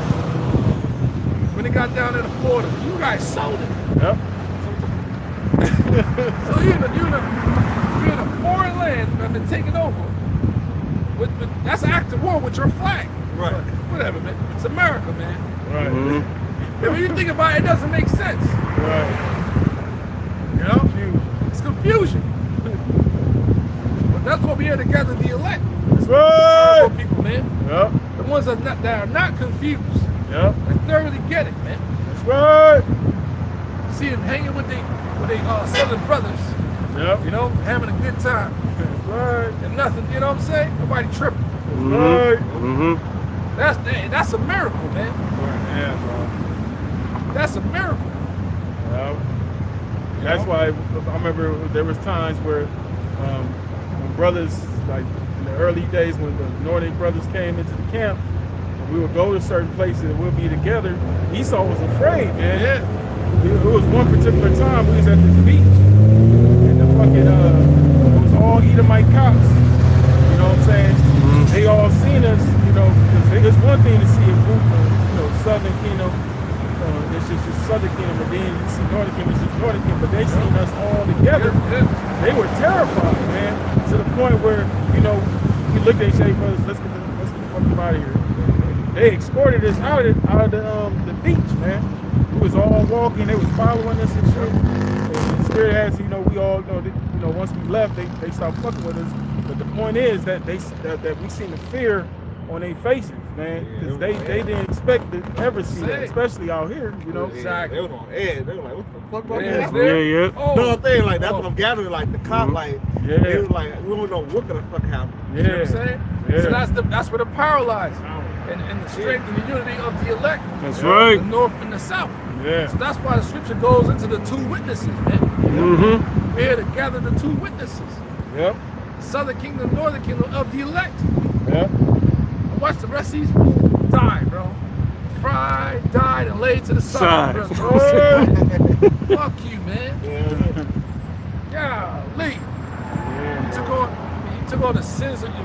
when they got down there to Florida. You guys sold it. Yep. So you're in a foreign land that been taken over. That's an act of war with your flag. Right. But whatever, man. It's America, man. Right. Mhm. And when you think about it, it doesn't make sense. Right. You know? It's confusion. But that's what we here to gather the elect. That's right. For people, man. Yep. The ones that are not confused. Yep. That thoroughly get it, man. That's right. See them hanging with they Southern brothers, Yep. you know, having a good time. That's right. And nothing, you know what I'm saying? Nobody tripping. Right. Mm-hmm. That's a miracle, man. Yeah, bro. That's a miracle. Yep. That's know? why I remember there was times where when brothers, like in the early days when the Nordic brothers came into the camp, and we would go to certain places and we'll be together. Esau was afraid, man. Yeah. It was one particular time we was at this beach, and the fucking it was all Edomite cops. You know what I'm saying? They all seen us, you know, because it's one thing to see a group of, you know, Southern Kingdom. It's just Southern Kingdom, but then you see Northern Kingdom, it's just Northern Kingdom. But they seen us all together. Yeah. They were terrified, man, to the point where, you know, we looked at each other, brothers, let's get the fuck out of here. They escorted us out of the beach, man. We was all walking, they was following us and shit. And the spirit has, you know, we all know that, you know, once we left, they stopped fucking with us. But the point is that that we seen the fear on their faces, man, because they didn't expect to ever see that, especially out here, you know. Exactly. They was on edge. They were like, what the fuck about Yeah, this? Yeah. Oh, No, I'm saying, like, that's what I'm gathering. Like, the cop, like, Yeah. they was like, we don't know what the fuck happened. you know what I'm saying? Yeah. So that's where the power lies. and the strength and the unity of the elect. That's right. The north and the south. Yeah. So that's why the scripture goes into the two witnesses, man. Mm-hmm. We're here to gather the two witnesses. Yep. Southern kingdom, northern kingdom of the elect. Yep. And watch the rest of these fools die, bro. Fried, died, and laid to the side. Side. Bro. Fuck you, man. Golly. You took on the sins of you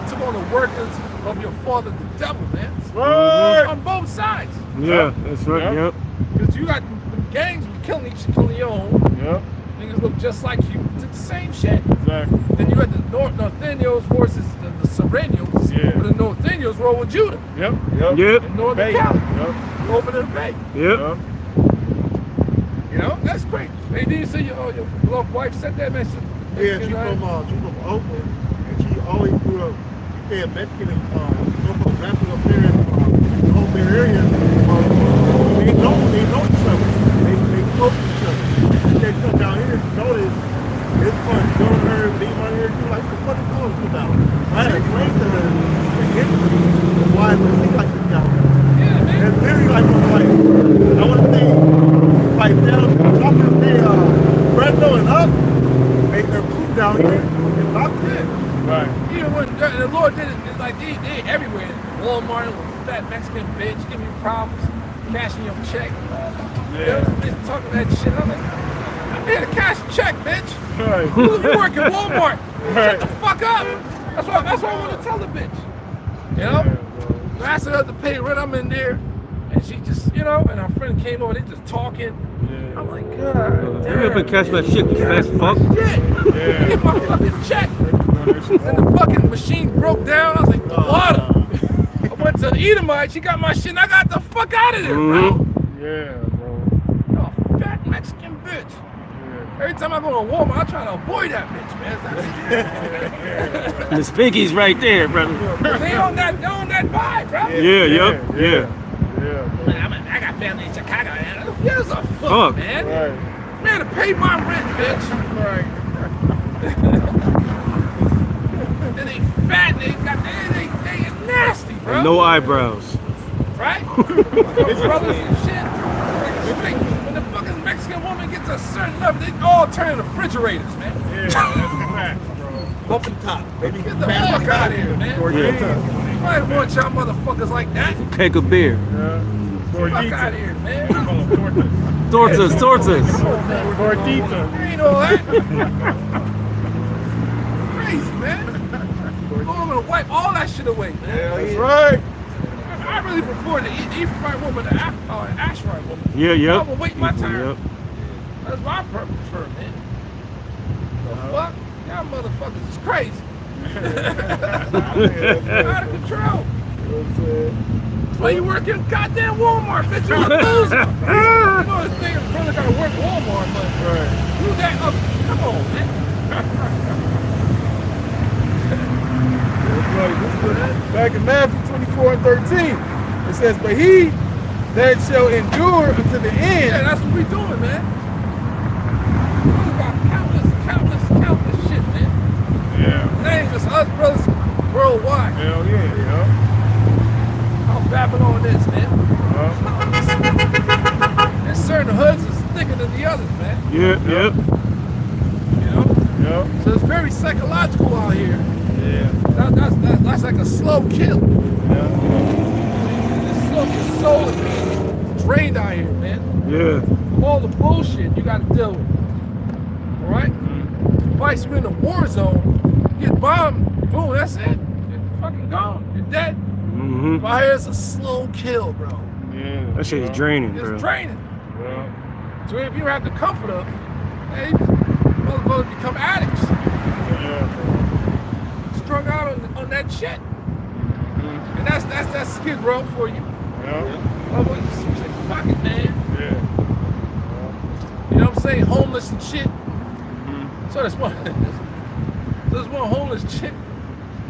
took on the workers of your father, the devil, man. Right. On both sides. Yeah, that's right. Yep. Yep. Because you got the gangs killing your own. Yep. Niggas look just like you. Did the same shit. Exactly. Then you had the Northenials versus the Serenials. Yeah. But the Northenials roll with Judah. Yep. Yep. Yep. And Northern Bay. Cali. Yep. Over to the Bay. Yep. You know, that's great. Hey, did you see your beloved wife said that, man? Yeah, she from Oakland, and she always grew up. She stayed Mexican and so-called rappers up there in the whole Bay Area. They know each other. They know each other. They come down here to notice. It's fun. Go to her, leave her here. She's like, what is going about? I had to explain to her the history of why it was like this down there. Yeah, man. It's literally like I want to say, like down to say Fresno and up, make their food down here and lock it. Right. Even when the Lord did it, it's like they everywhere. Walmart with fat Mexican bitch giving you problems, cashing your check. Yeah. They was talking that shit. I'm like, I'm here to cash a check, bitch. Right. You work at Walmart. Right. Shut the fuck up. That's what I want to tell the bitch. You know? So I asked her to pay rent. I'm in there. And she just, and our friend came over, they just talking. Yeah. I'm like, God damn. You been catching that shit, you fat fuck. Shit. Yeah. Get my fucking check. And the fucking machine broke down. I was like, water. I went to Edomite. She got my shit and I got the fuck out of there, bro. Yeah, bro. Oh, fat Mexican bitch. Yeah. Every time I go to Walmart, I try to avoid that bitch, man. Miss Piggy's right there, brother. They on that vibe, bro. Yeah, yep, yeah. Yeah. Man, I got family in Chicago, man. Who gives a fuck, Fuck. man? Right. Man, to pay my rent, bitch. Right. And they fat, they nasty, bro. And no eyebrows. Right? Your brothers and shit. When the fucking Mexican woman gets a certain level, they all turn into refrigerators, man. Yeah, that's a fact, bro. Up and top, baby. Get the fuck out of here, man. Yeah. I didn't want y'all motherfuckers like that. Keg of beer. Yeah. Fuck out of here, man. Call them tortas. Tortas. Come on, man. Gordita. There ain't all that. Crazy, man. I'm gonna wipe all that shit away, man. That's right. I really prefer the Ephraimite woman to Asherite woman. Yeah, I'm yep. gonna wait my turn. Yep. That's what I prefer, man. The fuck? Y'all motherfuckers is crazy. Out of control. That's why you work in goddamn Walmart, bitch. You're a loser. You know this nigga's brother gotta work Walmart, but you that up. Come on, man. Back in Matthew 24 and 13, it says, but he that shall endure unto the end. Yeah, that's what we doing, man. We got countless shit, man. Yeah. It ain't just us brothers worldwide. Hell yeah, I'm Babylon this, man. yeah. And certain hoods is thicker than the others, man. Yep, yep. You know? Yeah. So it's very psychological out here. Yeah. That's like a slow kill. Yeah. Your soul is being drained out here, man. Yeah. All the bullshit you gotta deal with. Alright? Fight you in a war zone, you get bombed, boom, that's it. You're fucking gone. You're dead. Mm-hmm. Out here it's a slow kill, bro. Yeah. That shit is draining, It's bro. draining. Yeah. So if you have the comfort of, hey, motherfuckers become addicts. Yeah. Strung out on that shit. And that's Skid Row for you. Yeah. Motherfuckers say, fuck it, man. Yeah. You know what I'm saying? Homeless and shit. So there's one homeless chick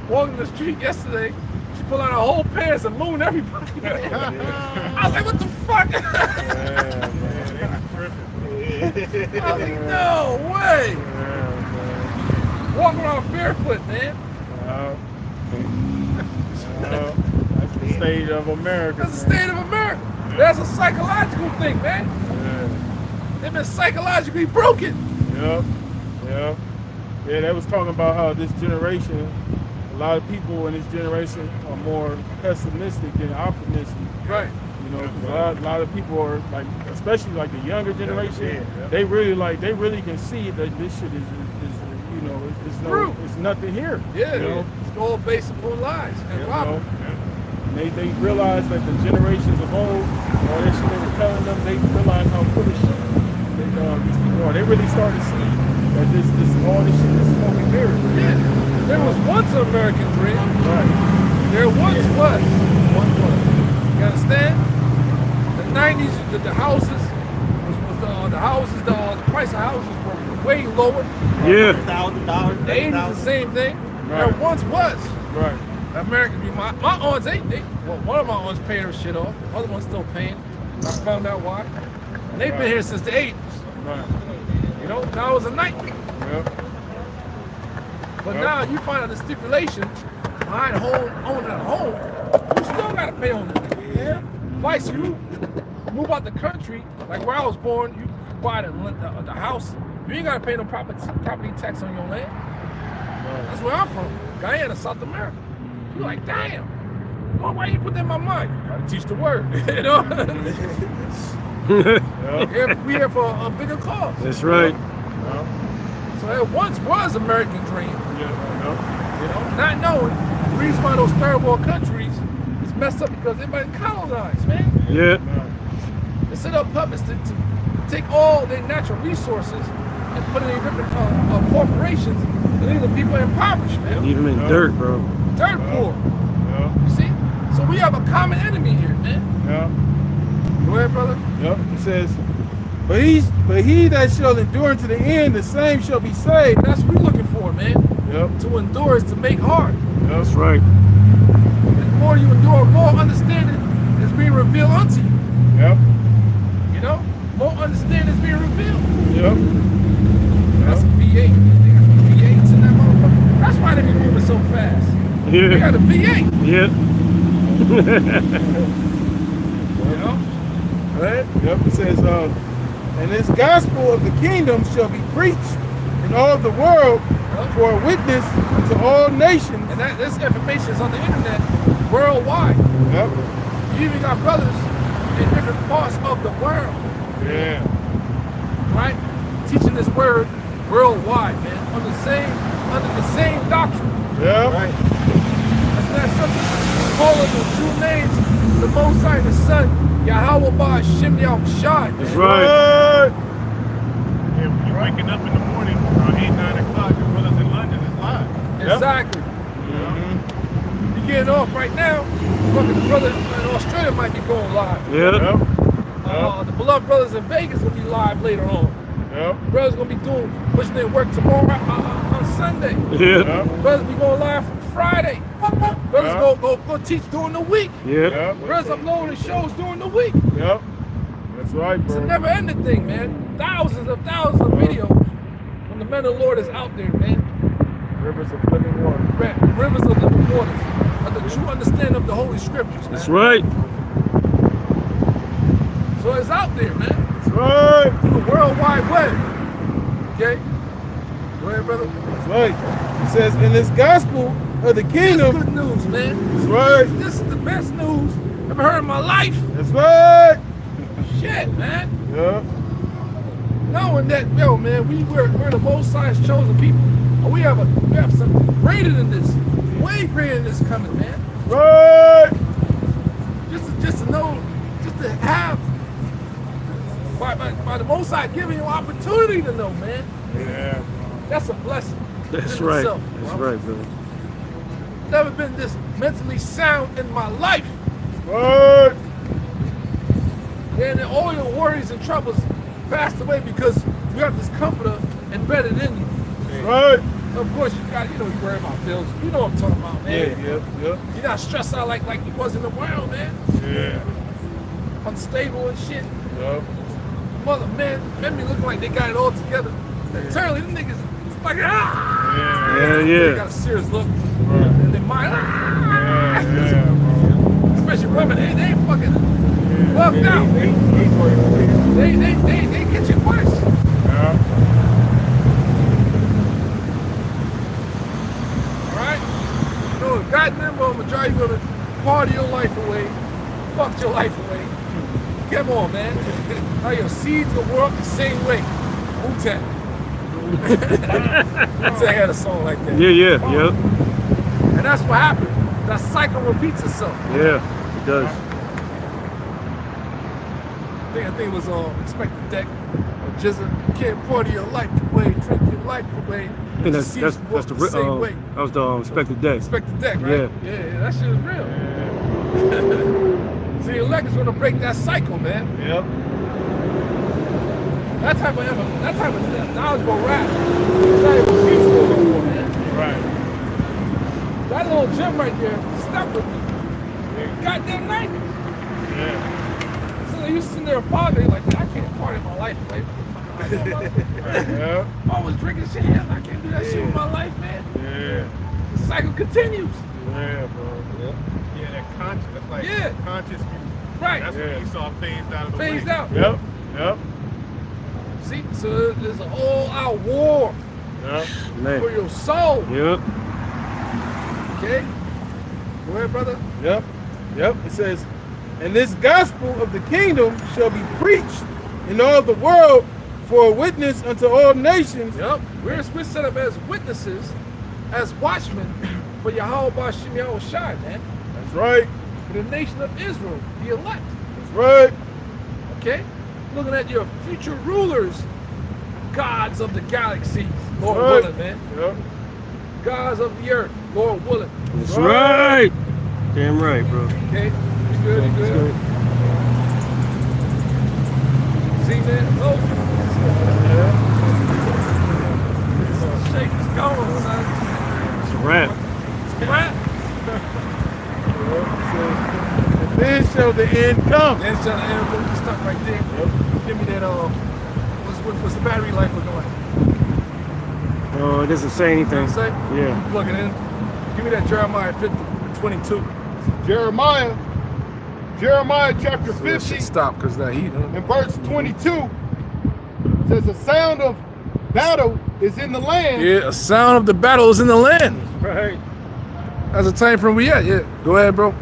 walking the street yesterday. She pulled out her whole pants and mooned everybody. I was like, what the fuck? Yeah, man. Tripping. I was like, no way. Yeah, Walking around barefoot, man. man. state of America. That's the man. state of America. That's a psychological thing, man. Yeah. They've been psychologically broken. Yep. Yeah. Yeah, they was talking about how this generation, a lot of people in this generation are more pessimistic than optimistic. Right. You know, 'cause a lot of people are like, especially like the younger generation, they really can see that this shit is you know, it's nothing here. Yeah, you know? it's all based upon lies and You robbery. know? They realized that the generations of old, all that shit they were telling them, they realized how full of shit these people are. They really started to see that all this shit is smoke and mirrors. Yeah, there was once an American dream. Right. There once was. You understand? The 90s, the houses, the price of houses were way lower. Yeah. $1,000. The 80s, the same thing. Right. There once was. Right. American dream. My aunts, well, one of my aunts paid her shit off. The other one's still paying. I found out why. And they've been here since the 80s. Right. You know, now it's a nightmare. Yep. But Yep. now you find out the stipulation behind owning a home, you still gotta pay on it. Yeah. Vice, you move out the country, like where I was born, you buy the house, you ain't gotta pay no property tax on your land. That's where I'm from, Guyana, South America. You're like, damn, why you put that in my mind? Gotta teach the word, you know? We here for a bigger cause. That's right. So it once was American dream. Yeah. You know, not knowing the reason why those third world countries is messed up because they've been colonized, man. Yeah. They set up puppets to take all their natural resources and put it in different corporations and leave the people impoverished, man. Leave them in dirt, bro. Dirt poor. Yeah. You see? So we have a common enemy here, man. Yeah. Go ahead, brother. Yep. It says, but he that shall endure to the end, the same shall be saved. That's what we're looking for, man. Yep. To endure is to make hard. That's right. And the more you endure, more understanding is being revealed unto you. Yep. You know? More understanding is being revealed. Yep. That's a V8. They got V8s in that motherfucker. That's why they be moving so fast. They Yeah. got a V8. Yeah. You know? Right? Yep. It says, and this gospel of the kingdom shall be preached in all the world for a witness to all nations. And this information is on the internet worldwide. Yep. You even got brothers in different parts of the world, Yeah. right? Teaching this word worldwide, man, under the same doctrine. Yeah. Right. That's not something. Calling the true names, the Most High, the Son, Yahweh Ba Shem Yahushai. That's right. Yeah, you're waking up in the morning around 8, 9 o'clock. Your brothers in London is live. Exactly. You're getting off right now. Fucking brother in Australia might be going live. Yeah. Yep. The beloved brothers in Vegas will be live later on. Yep. Brothers gonna be pushing their work tomorrow on Sunday. Yeah. Yep. Brothers be going live from Friday. Brothers go teach during the week. Yeah. Yep. Brothers uploading shows during the week. Yep. That's right, It's a bro. never-ending thing, man. Thousands of videos when the man of the Lord is out there, man. Rivers of living water. Rivers of living waters, of the true understanding of the Holy Scriptures, man. That's right. So it's out there, man. That's right. Through the World Wide Web. Okay? Go ahead, brother. That's right. It says, in this gospel of the That's kingdom. good news, man. That's right. This is the best news I've ever heard in my life. That's right. Shit, man. Yeah. Knowing that, yo, man, we're the most science chosen people. And we have something greater than this. Way greater than this coming, man. Right. Just to know, just to have by the Most High giving you opportunity to know, man. Yeah. That's a blessing. That's in right. itself, That's bro. right, brother. Never been this mentally sound in my life. Right. And all your worries and troubles passed away because you have this comforter embedded in you. Right. Of course, you worry about bills. You know what I'm talking about, man. Yeah. You're not stressed out like you was in the world, man. Yeah. Unstable and shit. Yeah. Mother, man me looking like they got it all together. Internally, them niggas like, Yeah, They yeah. got a serious look. Right. And their mind, Yeah, bro. especially women, they fucking bugged out. They get you worse. Alright? You know, goddamn well, majority of women party your life away, fucked your life away. Come on, man. Now your seeds will work the same way. Wu-Tang. Wu-Tang had a song like that. Yeah. And that's what happened. That cycle repeats itself. Yeah, it does. I think it was Expected Deck or Jizza. You can't party your life away, drink your life away. I think Seeds that's work the same way. that was the Expected Deck. Expected Deck, right? Yeah, that shit is real. So the elect is gonna break that cycle, man. Yep. That type of knowledgeable rap is not even peaceful no more, man. Right. That little gym right there stuck with me. Goddamn 90s. Yeah. So you sitting there partying like, I can't party my life away. Yeah. I was drinking shit, yeah, I can't do that shit with my life, man. Yeah. The cycle continues. Yeah, bro. Yeah. Yeah, that conscious, that's like Yeah. conscious music. Right. That's when Esau phased out of the way. Phased out. Yep. Yep. See, so there's an all-out war Yep. for Man. your soul. Yep. Okay? Go ahead, brother. Yep. Yep. It says, and this gospel of the kingdom shall be preached in all the world for a witness unto all nations. Yep. We're set up as witnesses, as watchmen for Yahweh Bashim Yahweh Shai, man. That's right. For the nation of Israel, the elect. That's right. Okay? Looking at your future rulers, gods of the galaxies, Lord Right. willing, man. Yep. Gods of the earth, Lord willing. That's right. Damn right, bro. Okay? You good? You good? See, man? It's over. Shake is going, son. It's a wrap. It's a wrap. Then shall the end come. Then shall the end come. Stop right there. Give me that, what's the battery life looking like? Oh, it doesn't say anything. Say? Yeah. Plug it in. Give me that Jeremiah 50:22. Jeremiah chapter So that 50 shit stop because that heat. and verse 22 says the sound of battle is in the land. Yeah, a sound of the battle is in the land. Right. That's the time frame we at. Yeah. Go ahead, bro.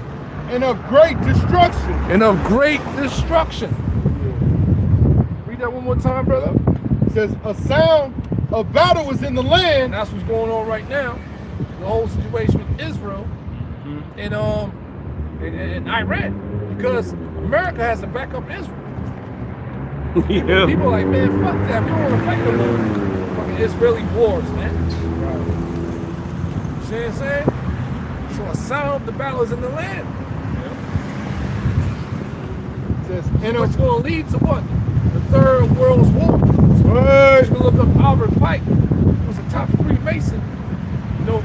And of great destruction. And of great destruction. Read that one more time, brother. It says a sound of battle is in the And land. that's what's going on right now. The whole situation with Israel and Iran. Because America has to back up Israel. Yeah. People are like, man, fuck that. We don't want to fight no more fucking Israeli wars, man. You see what I'm saying? So a sound of the battle is in the land. It says, And it's going to lead to what? The Third World War. Right. You can look up Albert Pike, who was a top Freemason. You know,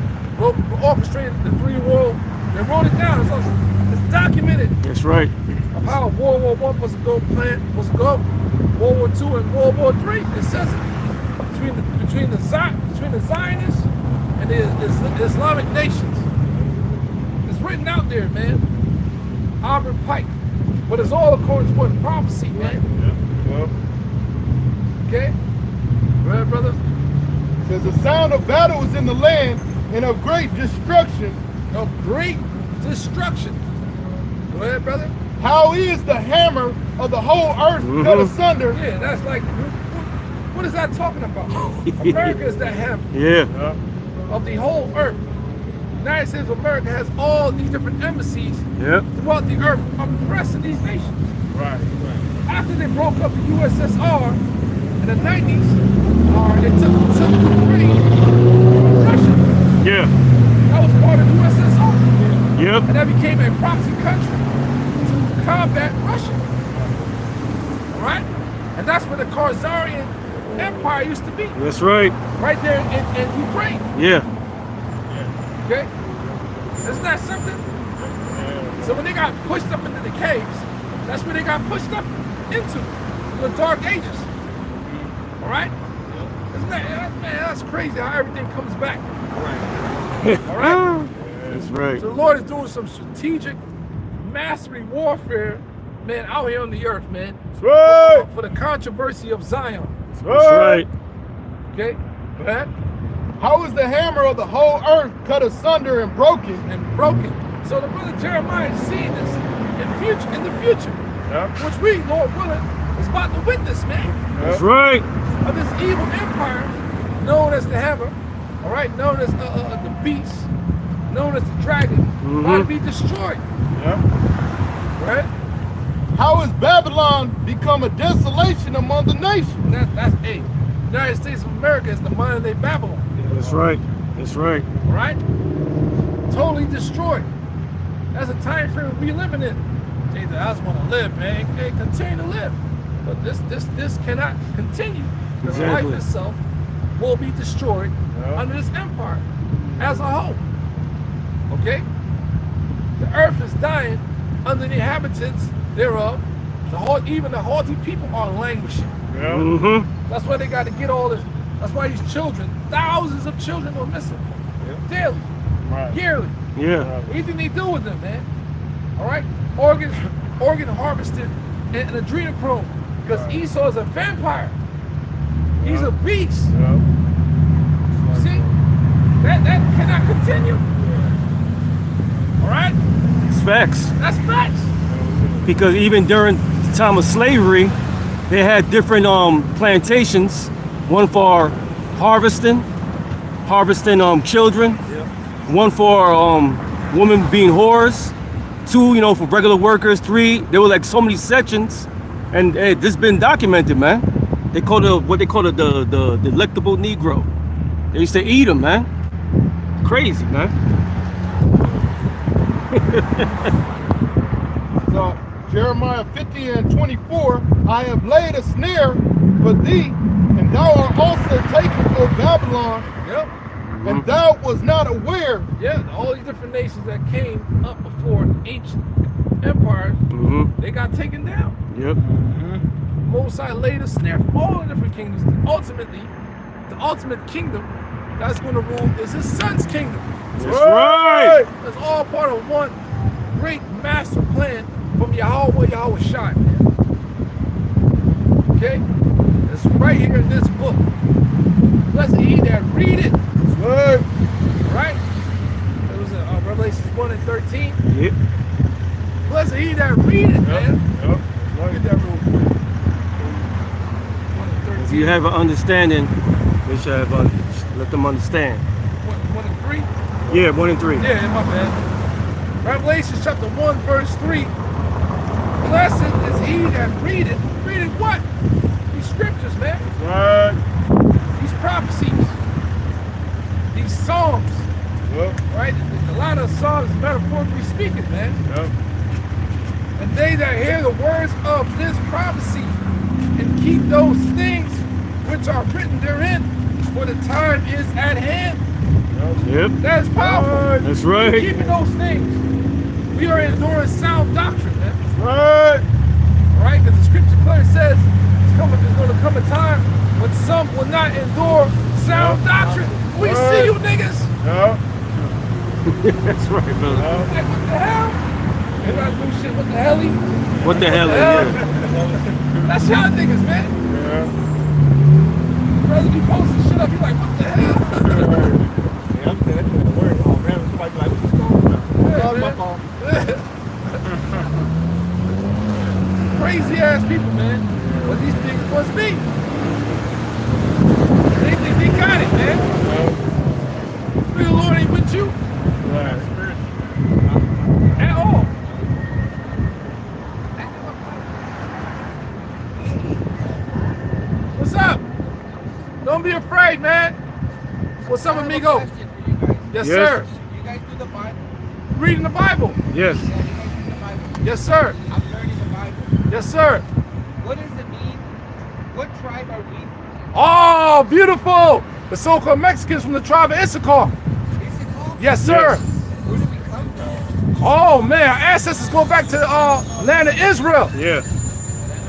orchestrated the three world. They wrote it down. It's documented That's right. of how World War I was to go, World War II and World War III. It says it between the Zionists and the Islamic nations. It's written out there, man. Albert Pike. But it's all according to what prophecy, man. Okay? Go ahead, brother. It says the sound of battle is in the land and of great destruction. Of great destruction. Go ahead, brother. How is the hammer of the whole earth cut asunder? Yeah, that's like, what is that talking about? America is the hammer Yeah. of the whole earth. United States of America has all these different embassies Yep. throughout the earth oppressing these nations. Right. After they broke up the USSR in the 90s, they took Ukraine from Russia. Yeah. That was part of the USSR. Yep. And that became a proxy country to combat Russia. All right? And that's where the Khazarian Empire used to be, That's right. right there in Ukraine. Yeah. Okay? Isn't that something? So when they got pushed up into the caves, that's where they got pushed up into, the Dark Ages. All right? Isn't that, man, that's crazy how everything comes back. All right? That's right. So the Lord is doing some strategic mastery warfare, man, out here on the earth, man. Right. For the controversy of Zion. That's right. Okay? Go ahead. How is the hammer of the whole earth cut asunder and broken? And broken. So the brother Jeremiah is seeing this in the future. Yeah. Which we, Lord willing, is about to witness, man. That's right. Of this evil empire known as the hammer, all right, known as the beast, known as the dragon, about to be destroyed. Yeah. Right? How has Babylon become a desolation among the nations? That's the United States of America is the modern day Babylon. That's right. That's right. All right? Totally destroyed. That's a time frame we living in. Jesus, I just want to live, man. Hey, continue to live. But this cannot continue. Because Exactly. life itself will be destroyed under this empire as a whole. Okay? The earth is dying under the inhabitants thereof. Even the haughty people are languishing. Yeah. Mm-hmm. That's why they got to get all this. That's why these children, thousands of children are missing daily, Right. yearly. Yeah. Anything they do with them, man. All right, organ harvested and adrenochrome, because Esau is a vampire. He's a beast. Yeah. See, that cannot continue. All right, It's facts. that's facts. Because even during the time of slavery, they had different plantations. One for harvesting children. One for women being whores. 2, for regular workers. 3, there were like so many sections, and this has been documented, man. They call it what they call it the delectable Negro. They used to eat them, man. Crazy, man. So Jeremiah 50:24, I have laid a snare for thee, and thou art also taken, O Babylon, Yep. and thou was not aware. Yeah, all these different nations that came up before ancient empires, they got taken down. Yep. Mosai laid a snare for all the different kingdoms. Ultimately, the ultimate kingdom that's going to rule is his son's kingdom. That's right. It's all part of one great master plan from Yahweh Shai. Okay? It's right here in this book. Blessed he that read it. Right. Right? It was in Revelations 1 and 13. Yep. Blessed he that read it, man. Yep. Look at that real quick. 1 and 13. If you have an understanding, they should have let them understand. 1 and 3. Yeah, 1 and 3. Yeah, my bad. Revelation chapter 1, verse 3. Blessed is he that readeth. Readeth what? These scriptures, man. Right. These prophecies. These psalms. Yep. Right? A lot of psalms metaphorically speaking, man. Yep. And they that hear the words of this prophecy and keep those things which are written therein, for the time is at hand. Yep. That is powerful. That's right. Keeping those things. We are enduring sound doctrine, man. Right. Right? Because the scripture clearly says there's going to come a time when some will not endure sound doctrine. We see you niggas. Yeah. That's right, brother. Like, what the hell? You gotta do shit. What the hell? What the hell? hell? Yeah. That's y'all niggas, man. Yeah. Brother be posting shit up. You like, what the hell? Yeah, I'm saying that's the word. Oh man, somebody be like, what's going on? Yeah, Oh, my man. fault. Crazy ass people, man. But these niggas must be. They think they got it, man. Spirit of the Lord ain't with you Right. at all. What's up? Don't be afraid, man. What's up, amigo? Yes, Yes. sir. You guys do the Bible? Reading the Bible. Yes. Yeah, you guys do the Bible. Yes, sir. I'm learning the Bible. Yes, sir. What does it mean? What tribe are we? Oh, beautiful. The so-called Mexicans from the tribe of Issachar. Is it called? Yes, sir. Where do we come from? Oh man, our ancestors go back to the land of Israel. Yeah.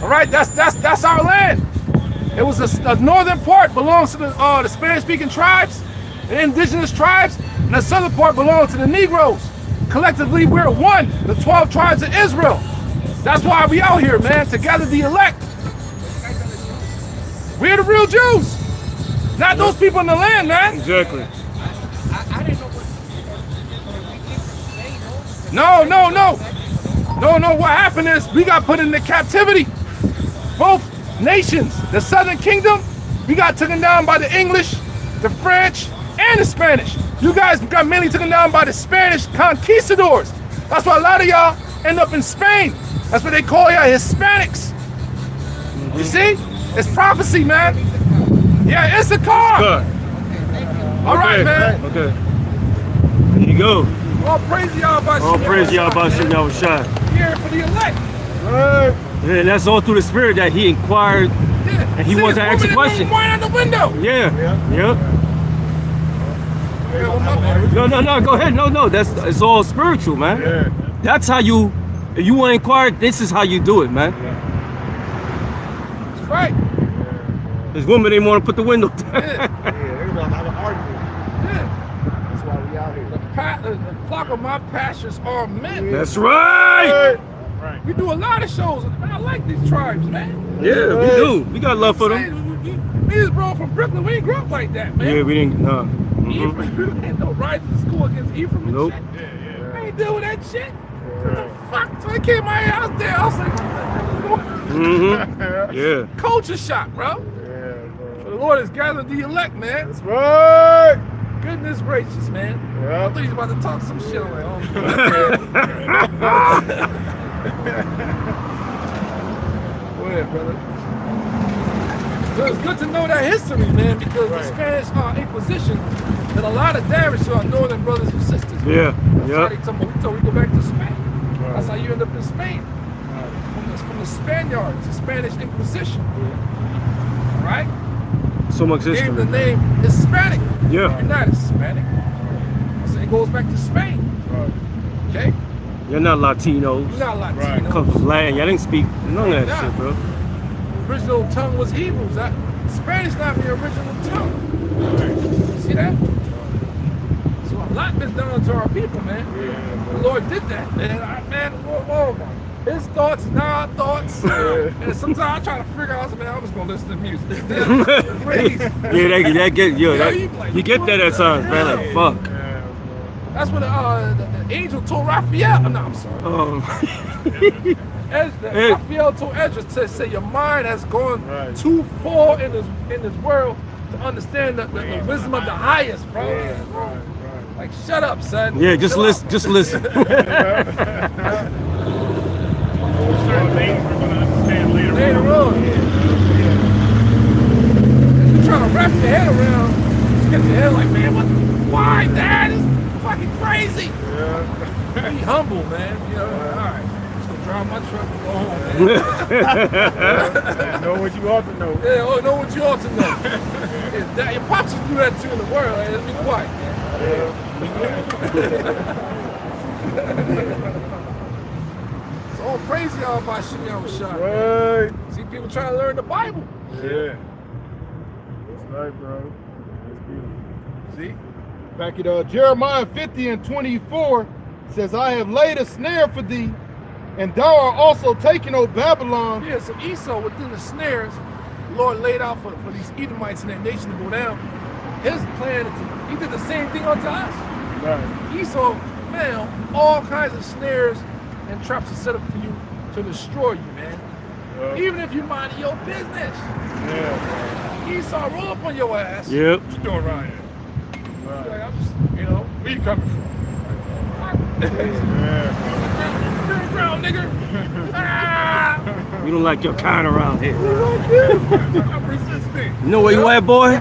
All right, that's our land. It was the northern part belongs to the Spanish-speaking tribes, the indigenous tribes, and the southern part belongs to the Negroes. collectively we're one, the 12 tribes of Israel. That's why we out here, man, to gather the elect. We're the real Jews, not those people in the land, man. Exactly. I didn't know what No. What happened is we got put into captivity. Both nations, the Southern Kingdom, we got taken down by the English, the French, and the Spanish. You guys got mainly taken down by the Spanish conquistadors. That's why a lot of y'all end up in Spain. That's what they call y'all Hispanics. You see? It's prophecy, man. Yeah, it's a car. Good. All right, man. Okay. There you go. All praise y'all about All praise y'all about Shem Yahushua. Here for the elect. Right. Yeah, and that's all through the spirit that he inquired Yeah. and he wanted to ask a question. Point out the window. Yeah. Yep. Yeah, well, my bad. No. Go ahead. No. It's all spiritual, man. Yeah. That's how you. If you want to inquire, this is how you do it, man. That's right. This woman didn't want to put the window down. Yeah. Yeah, they're gonna have an argument. Yeah. That's why we out here. The flock of my pastures are men. That's right. We do a lot of shows. Man, I like these tribes, man. Yeah, we do. We got love for them. Me and bro from Brooklyn, we ain't grew up like that, man. Yeah, we didn't. No. Ephraim, ain't no rise to school against Ephraim and Nope. shit. I ain't deal with that shit. What the fuck? So I came out there, I was like, Yeah. culture shock, bro. The Lord has gathered the elect, man. That's right. Goodness gracious, man. I Yeah. thought he was about to talk some shit. I'm like, oh, go ahead, brother. So it's good to know that history, man, because the Spanish Inquisition did a lot of damage to our northern brothers and sisters. Yeah. That's why Yeah. they told me, we go back to Spain. That's how you end up in Spain. From the Spaniards, the Spanish Inquisition. All right? So much Gave history. the name Hispanic. Yeah. You're not Hispanic. So it goes back to Spain. Okay? You're not Latinos. You're not Latino. Come from land. Y'all didn't speak none of that shit, bro. The original tongue was Hebrew. Spanish not the original tongue. See that? So a lot been done to our people, man. The Lord did that, man. Oh, his thoughts, not our thoughts. And sometimes I try to figure out, man, I'm just gonna listen to music. Crazy. Yeah, that get you. You get that at times, man. Like fuck. That's what the angel told Raphael. No, I'm sorry. Raphael told Ezra to say your mind has gone too far in this world to understand the wisdom of the highest, bro. Like, shut up, son. Yeah, just Chill listen. out. Just listen. Certain things we're going to understand later Later on. on. You're trying to wrap your head around, get your head like, man, why, Dad? It's fucking crazy. Be humble, man. You know, all right. Drive my truck and go home, man. Know what you ought to know. Yeah, know what you ought to know. Your pops would do that too in the world. Hey, let's be quiet, man. So all praise y'all about Shem Yahushua. Right. See people trying to learn the Bible. Yeah. That's right, bro. That's beautiful. See? Back at Jeremiah 50 and 24 says, I have laid a snare for thee, and thou art also taken, O Babylon. Yeah, so Esau within the snares, the Lord laid out for these Edomites in that nation to go down. His plan, he did the same thing unto us. Right. Esau, man, all kinds of snares and traps are set up for you to destroy you, man. Even if you mind your business. Yeah. Esau roll up on your ass. Yep. What you doing around here? Like, I'm just, where you coming from? Turn around, nigga. Ah! We don't like your kind around here. I'm resisting. You know where you at, boy? The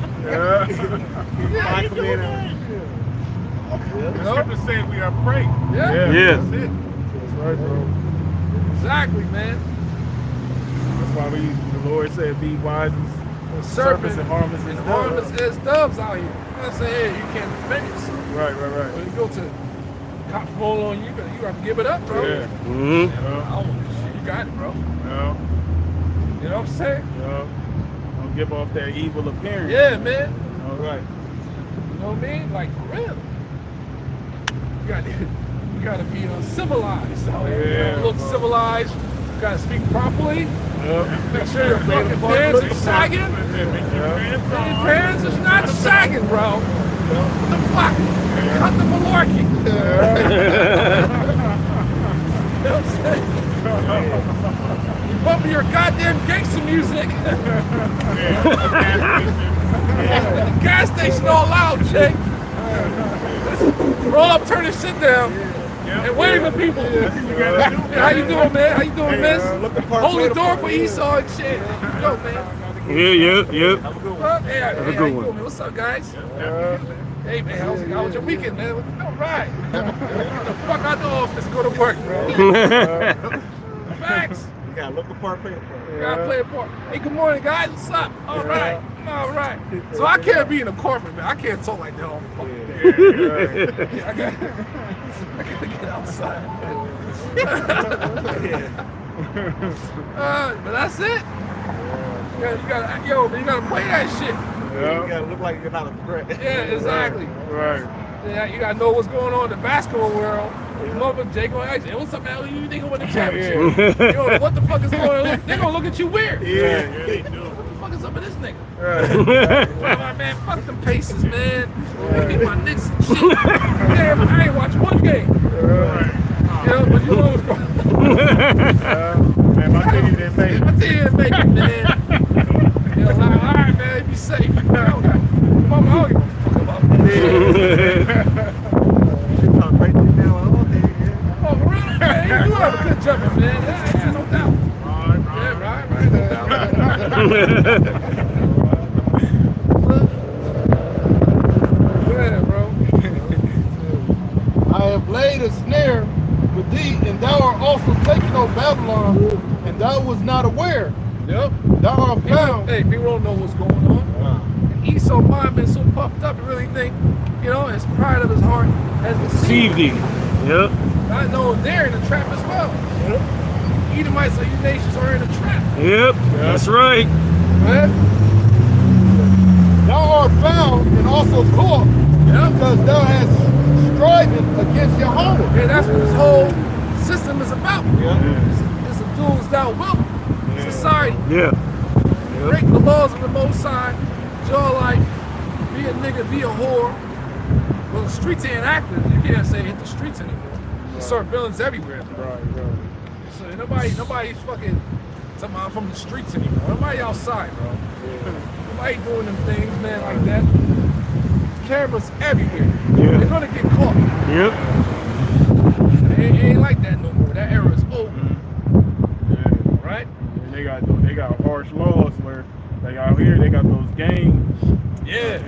scripture says we are prey. Yeah. Yeah. That's it. That's right, bro. Exactly, man. That's why the Lord said, be wise as serpents and harmless as harmless doves. as doves out here. I say, hey, you can't defend yourself. Right. When you go to cop roll on you, you have to give it up, bro. Yeah. Mm-hmm. I don't want this shit. You got it, bro. Yeah. You know what I'm saying? Yeah. Don't give off that evil appearance. Yeah, man. All right. You know what I mean? Like, for real. You You gotta be civilized. Yeah, Look bro. civilized. You gotta speak properly. Yep. Make sure your fucking pants are sagging. Your pants is not sagging, bro. What the fuck? Cut the malarkey. You know what I'm saying? You bump your goddamn gangster music. The gas station all loud, chick. Roll up, turn this shit down, and wave at people. Yeah, how you doing, man? How you doing, miss? Hold the door for Esau and shit. Go, man. Yep. Hey, how you good one. doing, man? What's up, guys? Hey, man, how was your weekend, man? All right. Get the fuck out the office, go to work, bro. Facts. You gotta look the part, play the part. You gotta play a part. Hey, good morning, guys. What's up? All right. All right. So I can't be in a corporate, man. I can't talk like that all fucking day. I gotta get outside. But that's it. You gotta play that shit. You gotta look like you're not a threat. Yeah, exactly. Right. Yeah, you gotta know what's going on in the basketball world. Motherfucker Jay gonna ask you, what's up, man? Who you think win the championship? You know, what the fuck is going on? They're gonna look at you weird. Yeah, they do. What the fuck is up with this nigga? Right. Man, fuck them Pacers, man. They beat my Knicks and shit. Damn, I ain't watched one game. You know, but you know what's going on. Man, my team didn't make it. My team didn't make it, man. You know, like, all right, man, be safe. Mama, I don't give a fuck about that. You talk right now, all day, yeah. Oh, for real? Man, you do have a good jumper, man. Yeah, no doubt. Yeah, right, no doubt. Yeah, bro. I have laid a snare for thee, and thou art also taken, O Babylon, and thou was not aware. Yep. Thou art found. Hey, people don't know what's going on. And Esau mind been so puffed up, he really think, you know, his pride of his heart has deceived CVD. Yep. I know they're in a trap as well. Edomites or these nations are in a trap. Yep. That's right. Man. Thou art found and also caught, Yep. because thou hast striven against Yahweh. And that's what this whole system is about. It's a duels thou wilt society. Yeah. Break the laws of the Most High, your life, be a nigga, be a whore. Well, the streets ain't active. You can't say hit the streets anymore. You start villains everywhere. Right. So nobody's fucking talking about I'm from the streets anymore. Nobody outside, bro. Nobody doing them things, man, like that. Cameras everywhere. Yeah. They're gonna get caught. Yep. It ain't like that no more. That era is over. Right? And they got harsh laws where like out here they got those gangs. Yeah.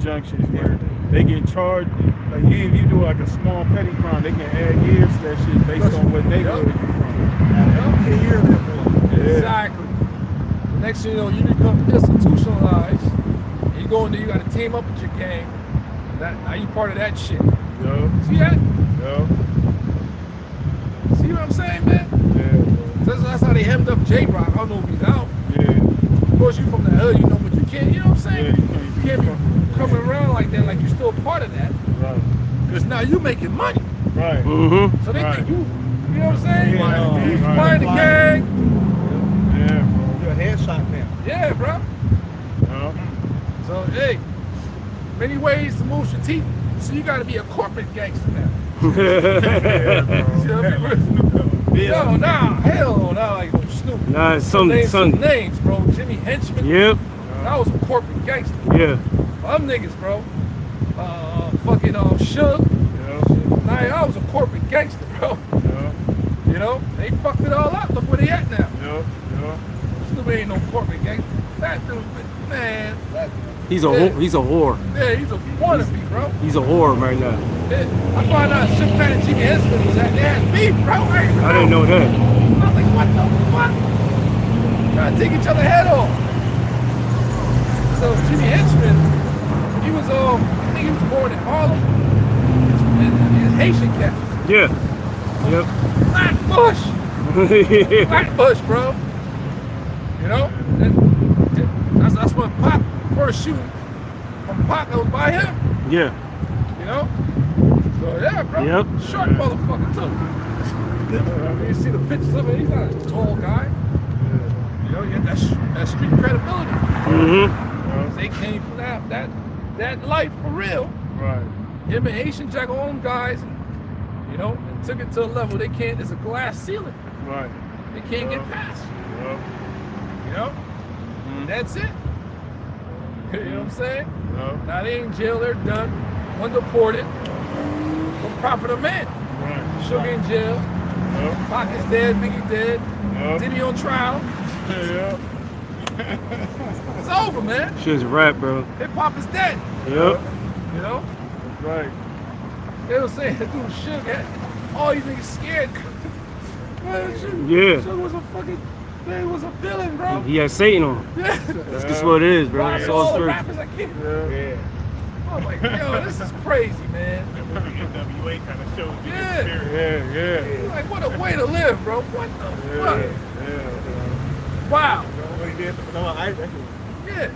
Junctions where they get charged. Like if you do like a small petty crime, they can add years to that shit based on what they Yup. do. Exactly. Next thing you know, you become institutionalized. And you go in there, you got to team up with your gang. Now you part of that shit. Yup. See that? Yup. See what I'm saying, man? Yeah. That's how they hemmed up J-Rock. I don't know if he's out. Yeah. Of course, you from the hood, you know, but you can't, you know what I'm saying? Yeah, You can't be coming around like that, like you're still part of that. Right. Because now you making money. Right. Mm-hmm. So they Right. think you know what I'm saying? Yeah. You Right. flying the gang. Yeah, bro. You're a headshot now. Yeah, bro. Yup. So, hey, many ways to move your teeth. So you got to be a corporate gangster now. Yeah, bro. See what I mean? No, hell no, like Snoop. Nah, Some some. names, bro. Jimmy Henchman. Yep. That was a corporate gangster. Yeah. Them niggas, bro. Fucking Suge. Yup. Nah, I was a corporate gangster, bro. Yup. You know, they fucked it all up. Look where they at now. Yup. Yup. Snoop ain't no corporate gangster. That dude, man. He's a whore. Yeah, he's a wannabe, bro. He's a whore right now. I found out Suge Knight and Jimmy Henchman was at their beef, bro. I didn't know that. I'm like, what the fuck? Trying to take each other head off. So Jimmy Henchman, he was I think he was born in Harlem. He's Haitian cat. Yeah. Yep. Flatbush, bro. You know? That's when Pop first shooting from Pop that was by him. Yeah. You know? So So, yeah, bro. Yep. Short motherfucker, too. You see the pictures of him, he's not a tall guy. You know, you have that street credibility. Mm-hmm. They came from that life for real. Right. Him and Haitian Jack, all them guys, you know, and took it to a level they can't, there's a glass ceiling. Right. They can't get past. Yep. You know? That's it. You know what I'm saying? Yep. Now they in jail, they're done. One deported. What profit of man? Right. Sugar in jail. Yep. Pocket's dead, Biggie dead. Yep. Diddy on trial. Yep. It's over, man. Shit's a rap, bro. Hip hop is dead. Yep. You know? That's right. They was saying, dude, Suge, all you niggas scared. Man, Suge, Yeah. Suge was a fucking, man, was a villain, bro. He had Satan on him. Yeah. That's just what it is, bro. Robbing It's all all the true. rappers I can. Yeah. I'm like, yo, this is crazy, man. NWA kind of shows you Yeah. the spirit. Yeah. Like, what a way to live, bro. What the fuck? Yeah. Wow. What he did, no, I Yeah.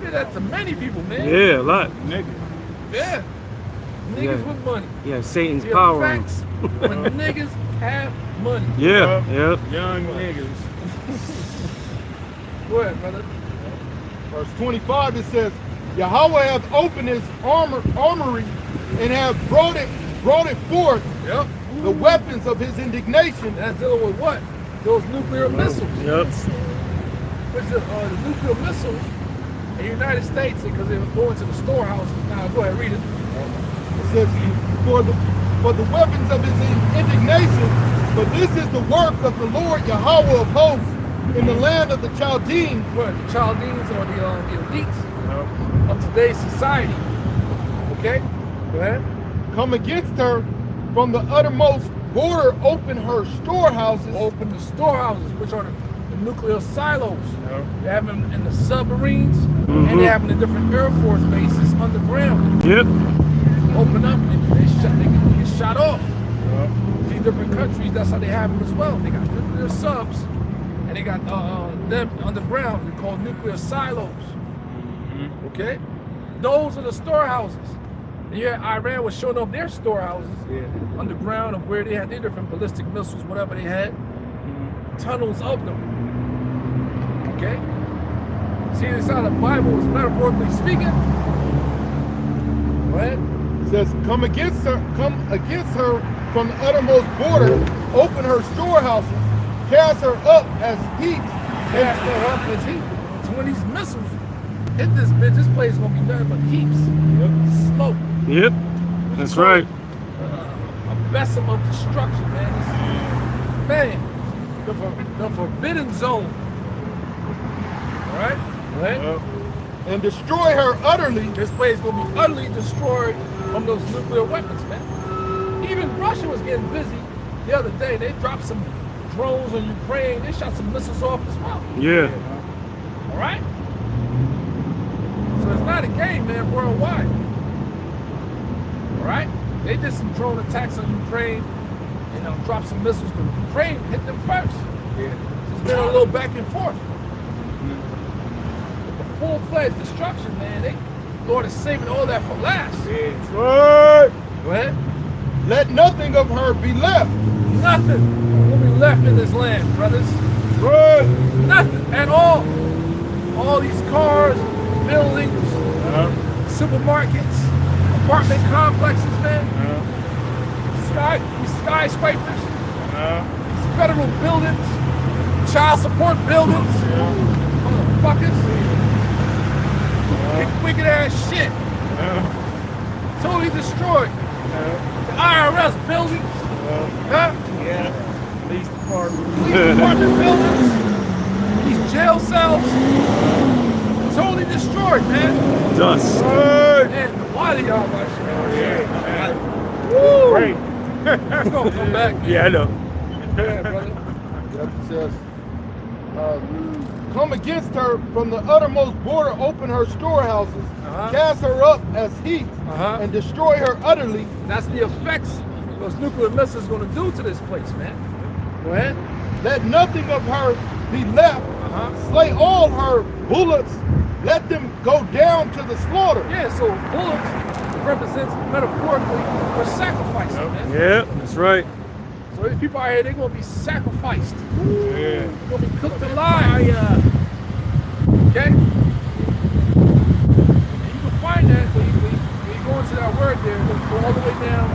Did that to many people, man. Yeah, a lot. Nigga. Yeah. Niggas Yeah. with money. Yeah, Satan's The power on him. effects when niggas have money. Yeah, yep. Young niggas. Go ahead, brother. Verse 25, it says, Yahweh hath opened his armory and hath brought it forth, Yep. the weapons of his indignation. That's dealing with what? Those nuclear missiles. Yep. Which the nuclear missiles in the United States, because they were going to the storehouses. Now, go ahead, read it. It says, for the weapons of his indignation, but this is the work of the Lord Yahweh of hosts in the land of the Chaldeans. What? The Chaldeans are the elites of today's society. Okay? Go ahead. Come against her from the uttermost border, open her storehouses. Open the storehouses, which are the nuclear silos. Yep. They have them in the submarines, and they have them in different Air Force bases underground. Yep. Open up, and they get shot off. Yep. These different countries, that's how they have them as well. They got nuclear subs, and they got them underground. They're called nuclear silos. Okay? Those are the storehouses. And yeah, Iran was showing up their storehouses underground of where they had their different ballistic missiles, whatever they had. Tunnels of them. Okay? See, this is how the Bible is metaphorically speaking. Go ahead. It says, come against her from the uttermost border, open her storehouses, cast her up as heaps. Cast her up as heat. So when these missiles hit this bitch, this place is gonna be nothing but heaps. Smoke. Yep. That's right. A besom of destruction, man. Man, the forbidden zone. All right? Right? And destroy her utterly. This place is gonna be utterly destroyed from those nuclear weapons, man. Even Russia was getting busy the other day. They dropped some drones on Ukraine. They shot some missiles off as well. Yeah. All right? So it's not a game, man, worldwide. All right? They did some drone attacks on Ukraine and dropped some missiles, but Ukraine hit them first. It's been a little back and forth. But the full-fledged destruction, man, Lord is saving all that for last. Right. Go ahead. Let nothing of her be left. Nothing will be left in this land, brothers. Right. Nothing at all. All these cars, buildings, supermarkets, apartment complexes, man. These skyscrapers, these federal buildings, child support buildings, motherfuckers. Wicked ass shit. Totally destroyed. The IRS buildings. Police department buildings. These jail cells. Totally destroyed, man. Dust. Man, why do y'all watch it? Woo! Great. It's gonna come back, man. Yeah, I know. Yeah, brother. Yep, it says, come against her from the uttermost border, open her storehouses, cast her up as heaps, and destroy her utterly. That's the effects those nuclear missiles gonna do to this place, man. Go ahead. Let nothing of her be left. Slay all her bullets. Let them go down to the slaughter. Yeah, so bullets represents metaphorically for sacrifice, man. Yeah, that's right. So these people out here, they're gonna be sacrificed. Yeah. They're gonna be cooked alive. Okay? And you can find that when you go into that word there, when you go all the way down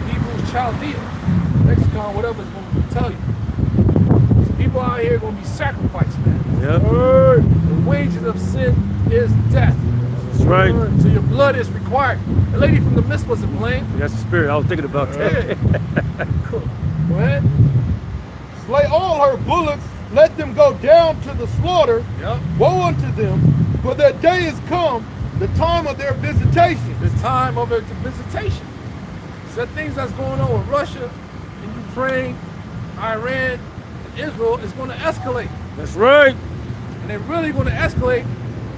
Hebrew, Chaldea, Lexicon, whatever it's going to tell you. These people out here are going to be sacrificed, man. Yep. The wages of sin is death. That's right. So your blood is required. The lady from the mist wasn't playing. That's the spirit. I was thinking about that. Yeah. Cool. Go ahead. Slay all her bullocks, let them go down to the slaughter. Yep. Woe unto them, for their day is come, the time of their visitation. The time of its visitation. So things that's going on with Russia and Ukraine, Iran, and Israel is going to escalate. That's right. And they're really going to escalate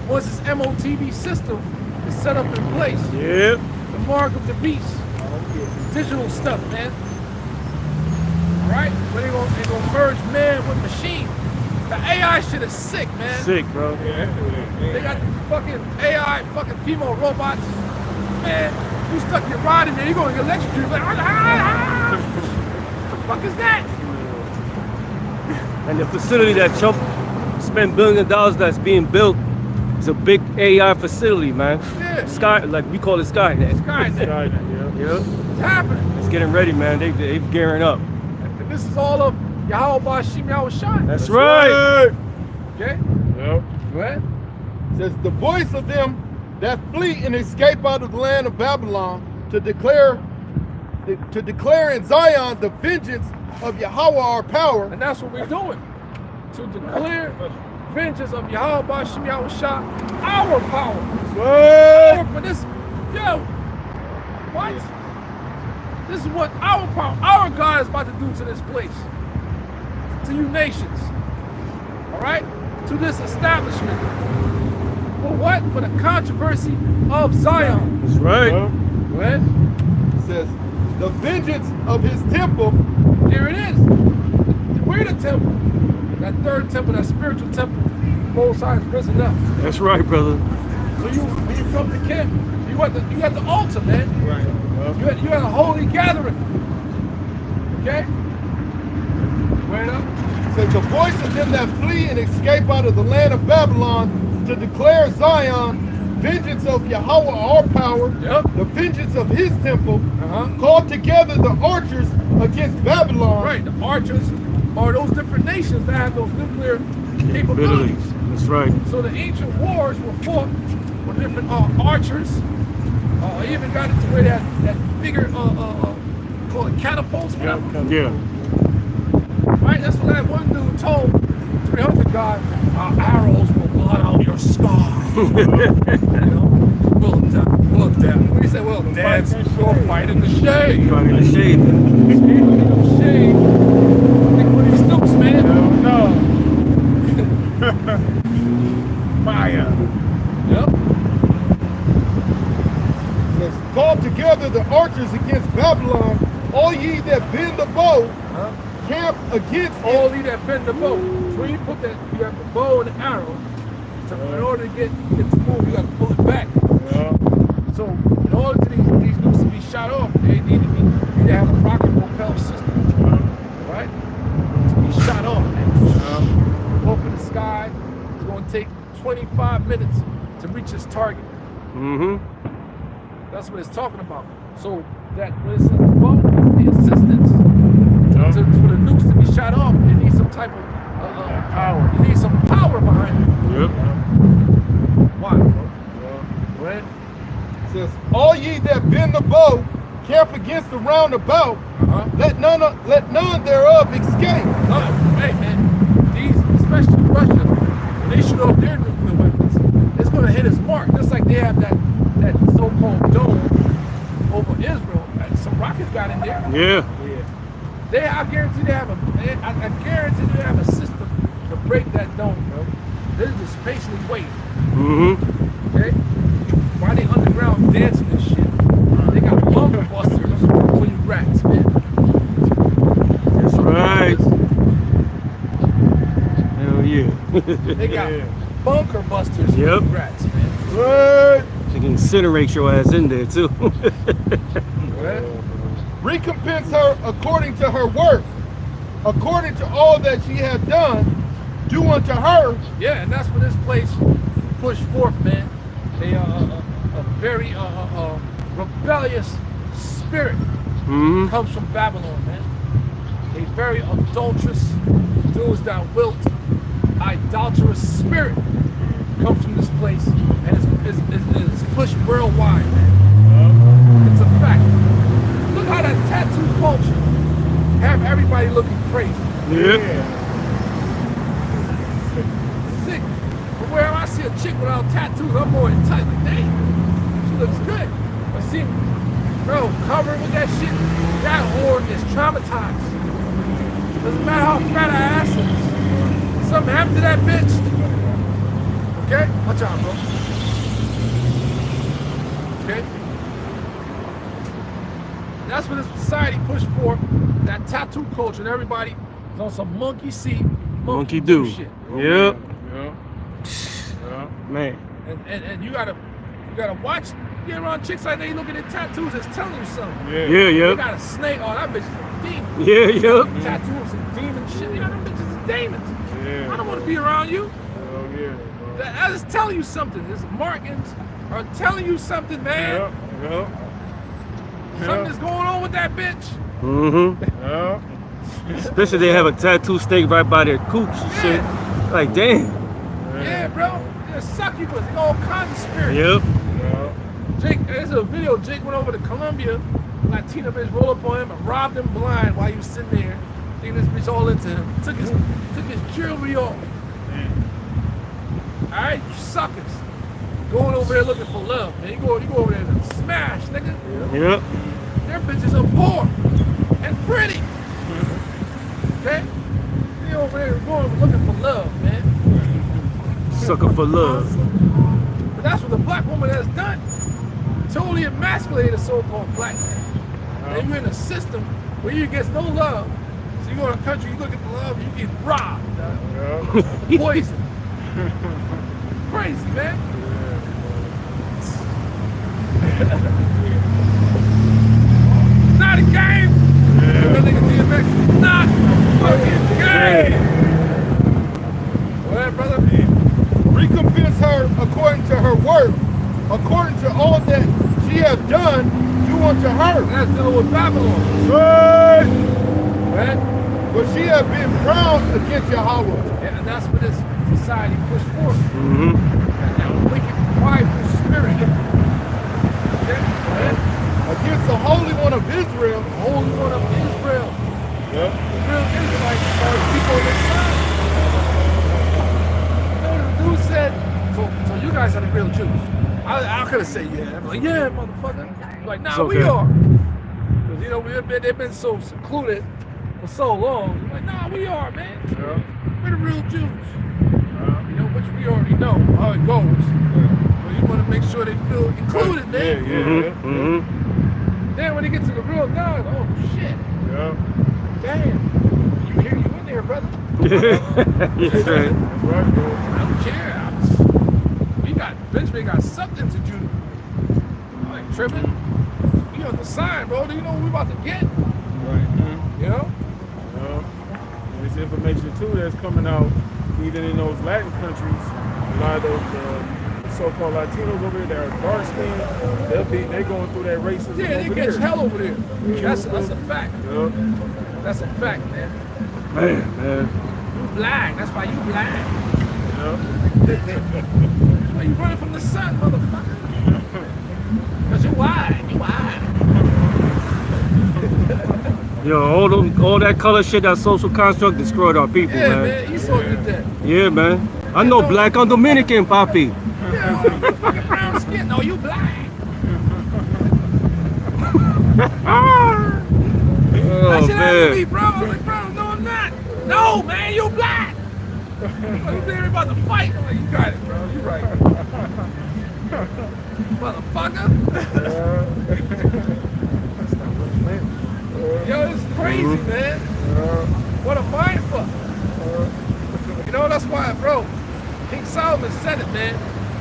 once this MOTV system is set up in place. Yep. The mark of the beast. Digital stuff, man. All right? Where they're going to merge man with machine. The AI shit is sick, man. Sick, bro. They got the fucking AI, fucking female robots. Man, you stuck your rod in there, you're going to get electrocuted. Like, what the fuck is that? And the facility that Trump spent billions of dollars that's being built is a big AI facility, man. Yeah. Sky, like we call it Skynet. Skynet. Yeah. It's happening. It's getting ready, man. They gearing up. And this is all of Yahweh Bashim Yahushai. That's right. Okay? Yep. Go ahead. Says the voice of them that flee and escape out of the land of Babylon to declare in Zion the vengeance of Yahweh our power. And that's what we're doing. To declare vengeance of Yahweh Bashim Yahushai, our power. For this, yo, what? This is what our power, our God is about to do to this place. To you nations. All right? To this establishment. For what? For the controversy of Zion. That's right. Go ahead. Says the vengeance of his temple. There it is. We're the temple. That third temple, that spiritual temple. Both sides risen up. That's right, brother. So when you come to camp, you got the altar, man. Right. You had a holy gathering. Okay? Wait up. Says the voice of them that flee and escape out of the land of Babylon to declare Zion vengeance of Yahweh our power. Yep. The vengeance of his temple. Uh-huh. Called together the archers against Babylon. Right. The archers are those different nations that have those nuclear capabilities. That's right. So the ancient wars were fought with different archers. Even got it to where that bigger, call it catapults, whatever. Yeah. Right? That's what that one dude told 300 guy, our arrows will blot out your sky. You know? Well done. What do you say? Well, dance, you'll fight in the shade. Fight in the shade. In the shade. Look for these snooks, man. Fire. Yep. Says, call together the archers against Babylon, all ye that bend the bow, camp against All these that bend the bow. So when you put that, you have the bow and the arrow. So in order to get it to move, you got to pull it back. So in order for these nukes to be shot off, they need to have a rocket propel system, right? To be shot off. Up in the sky, it's going to take 25 minutes to reach its target. Mm-hmm. That's what it's talking about. So that when it says the bow, the assistance for the nukes to be shot off, it needs some type of power. You need some power behind it. Yep. Why? Right? says, all ye that bend the bow, camp against the roundabout, let none thereof escape. Hey man, these, especially Russia, when they shoot off their nuclear weapons, it's going to hit its mark. Just like they have that so-called dome over Israel. Some rockets got in there. Yeah. I guarantee they have a system to break that dome, bro. They're just patiently waiting. Mm-hmm. Okay? Why they underground dancing and shit? They got bunker busters for you rats, man. That's right. Hell yeah. They got bunker busters for Yep. you rats, man. To can incinerate your ass in there too. Recompense her according to her work, according to all that she hath done, do unto her. Yeah, and that's what this place pushed forth, man. They a very rebellious spirit comes from Babylon, man. A very adulterous, those that wilt, idolatrous spirit comes from this place, and it's pushed worldwide, man. It's a fact. Look how that tattoo culture have everybody looking crazy. Yeah. Sick. But where I see a chick without tattoos, I'm more entitled. Like, dang, she looks good. But see, bro, covered with that shit, that whore is traumatized. Doesn't matter how fat her ass is. Something happened to that bitch. Okay? Watch out, bro. Okay? That's what this society pushed for. That tattoo culture, and everybody is on some monkey see, Monkey do. shit. Yep. Yeah. Man. And you gotta watch, get around chicks like that, you look at their tattoos, it's telling you something. Yeah, You yep. got a snake, oh that bitch is a demon. Yeah, yep. Tattoo of some demon shit, you know them bitches is demons. Yeah. I don't wanna be around you. Oh yeah. That is telling you something. These markings are telling you something, man. Yeah. Something is going on with that bitch. Mm-hmm. Yeah. Especially they have a tattoo stake right by their cooch and shit. Like, damn. Yeah, bro. They're succubus, they all kinds of spirits. Yep. Jake, there's a video. Jake went over to Colombia. Latina bitch rolled up on him and robbed him blind while he was sitting there. Thinking this bitch all into him. Took his jewelry off. Alright, you suckers. Going over there looking for love, man. You go over there and smash, nigga. Yep. Their bitches are poor and pretty. Okay? They over there going looking for love, man. Sucker for love. But that's what the black woman has done. Totally emasculated a so-called black man. And you're in a system where you get no love. So you go to a country, you look at the love, you get robbed. Poison. Crazy, man. It's not a game. That nigga DMX is not a fucking game. Go ahead, brother. Recompense her according to her work, according to all that she has done, do unto her. That's dealing with Babylon. Right. Right? But she has been proud against Yahweh. Yeah, and that's what this society pushed forth. Mm-hmm. That wicked, prideful spirit. Okay? Against the Holy One of Israel. The Holy One of Israel. Yeah. The real Israelites are the people on this side. You know what the dude said? So you guys are the real Jews. I could have said yeah. I'm like, yeah, motherfucker. I'm like, nah, okay. we are. Because, you know, they've been so secluded for so long. I'm like, nah, we are, man. Yeah. We're the real Jews. You know, which we already know how it goes. But you want to make sure they feel included, man. Yeah. Mm-hmm. Then when they get to the real God, oh shit. Yeah. Damn. You in there, brother. Yes, right. That's right, bro. I don't care. Benjamin got something to do. I ain't tripping. You on the sign, bro. Do you know what we about to get? Right. You know? There's information too that's coming out even in those Latin countries. A lot of those so-called Latinos over there that are dark skinned, they're going through that racism. Yeah, they over catch there. hell over there. That's a fact. Yeah. That's a fact, man. Man. You blind. That's why you blind. Yeah. Why you running from the sun, motherfucker? Because you wide. You wide. Yo, all that color shit, that social construct destroyed our people, Yeah, man. man. Esau did that. Yeah, man. I know black, I'm Dominican, papi. Yeah, you fucking brown skin. No, you blind. Oh, That shit happened to me, man. bro. I was like, bro, no, I'm not. No, man, you black. Like, they're about to fight. I'm like, you got it, bro. You right. Motherfucker. Yo, it's crazy, man. What a mind fuck. You know, that's why, bro, King Solomon said it, man.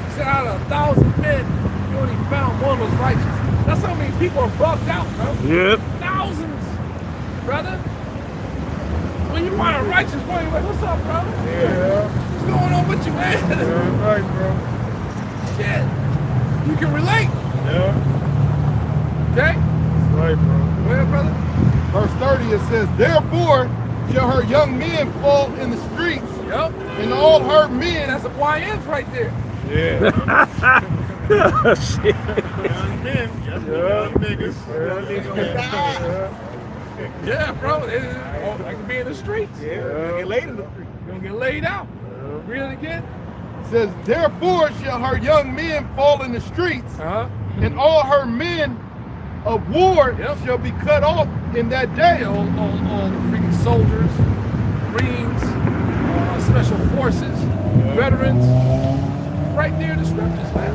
He said out of 1,000 men, you only found one was righteous. That's how many people are bugged out, bro. Yep. Thousands, brother. When you find a righteous one, you're like, what's up, bro? Yeah. What's going on with you, man? Yeah, right, bro. Shit. You can relate, Yeah. okay? Right, bro. Go ahead, brother. Verse 30, it says, therefore shall her young men fall in the streets, Yep. and all her men. That's the YNs right there. Yeah. Shit. Young men, just young niggas. Yeah, bro. I can be in the streets. Yeah, get laid in the street. You're gonna get laid out. Read it again. It says, therefore shall her young men fall in the streets, Uh-huh. and all her men of war Yep. shall be cut off in that day. Yeah, all the freaking soldiers, Marines, special forces, veterans. Right there in the scriptures, man.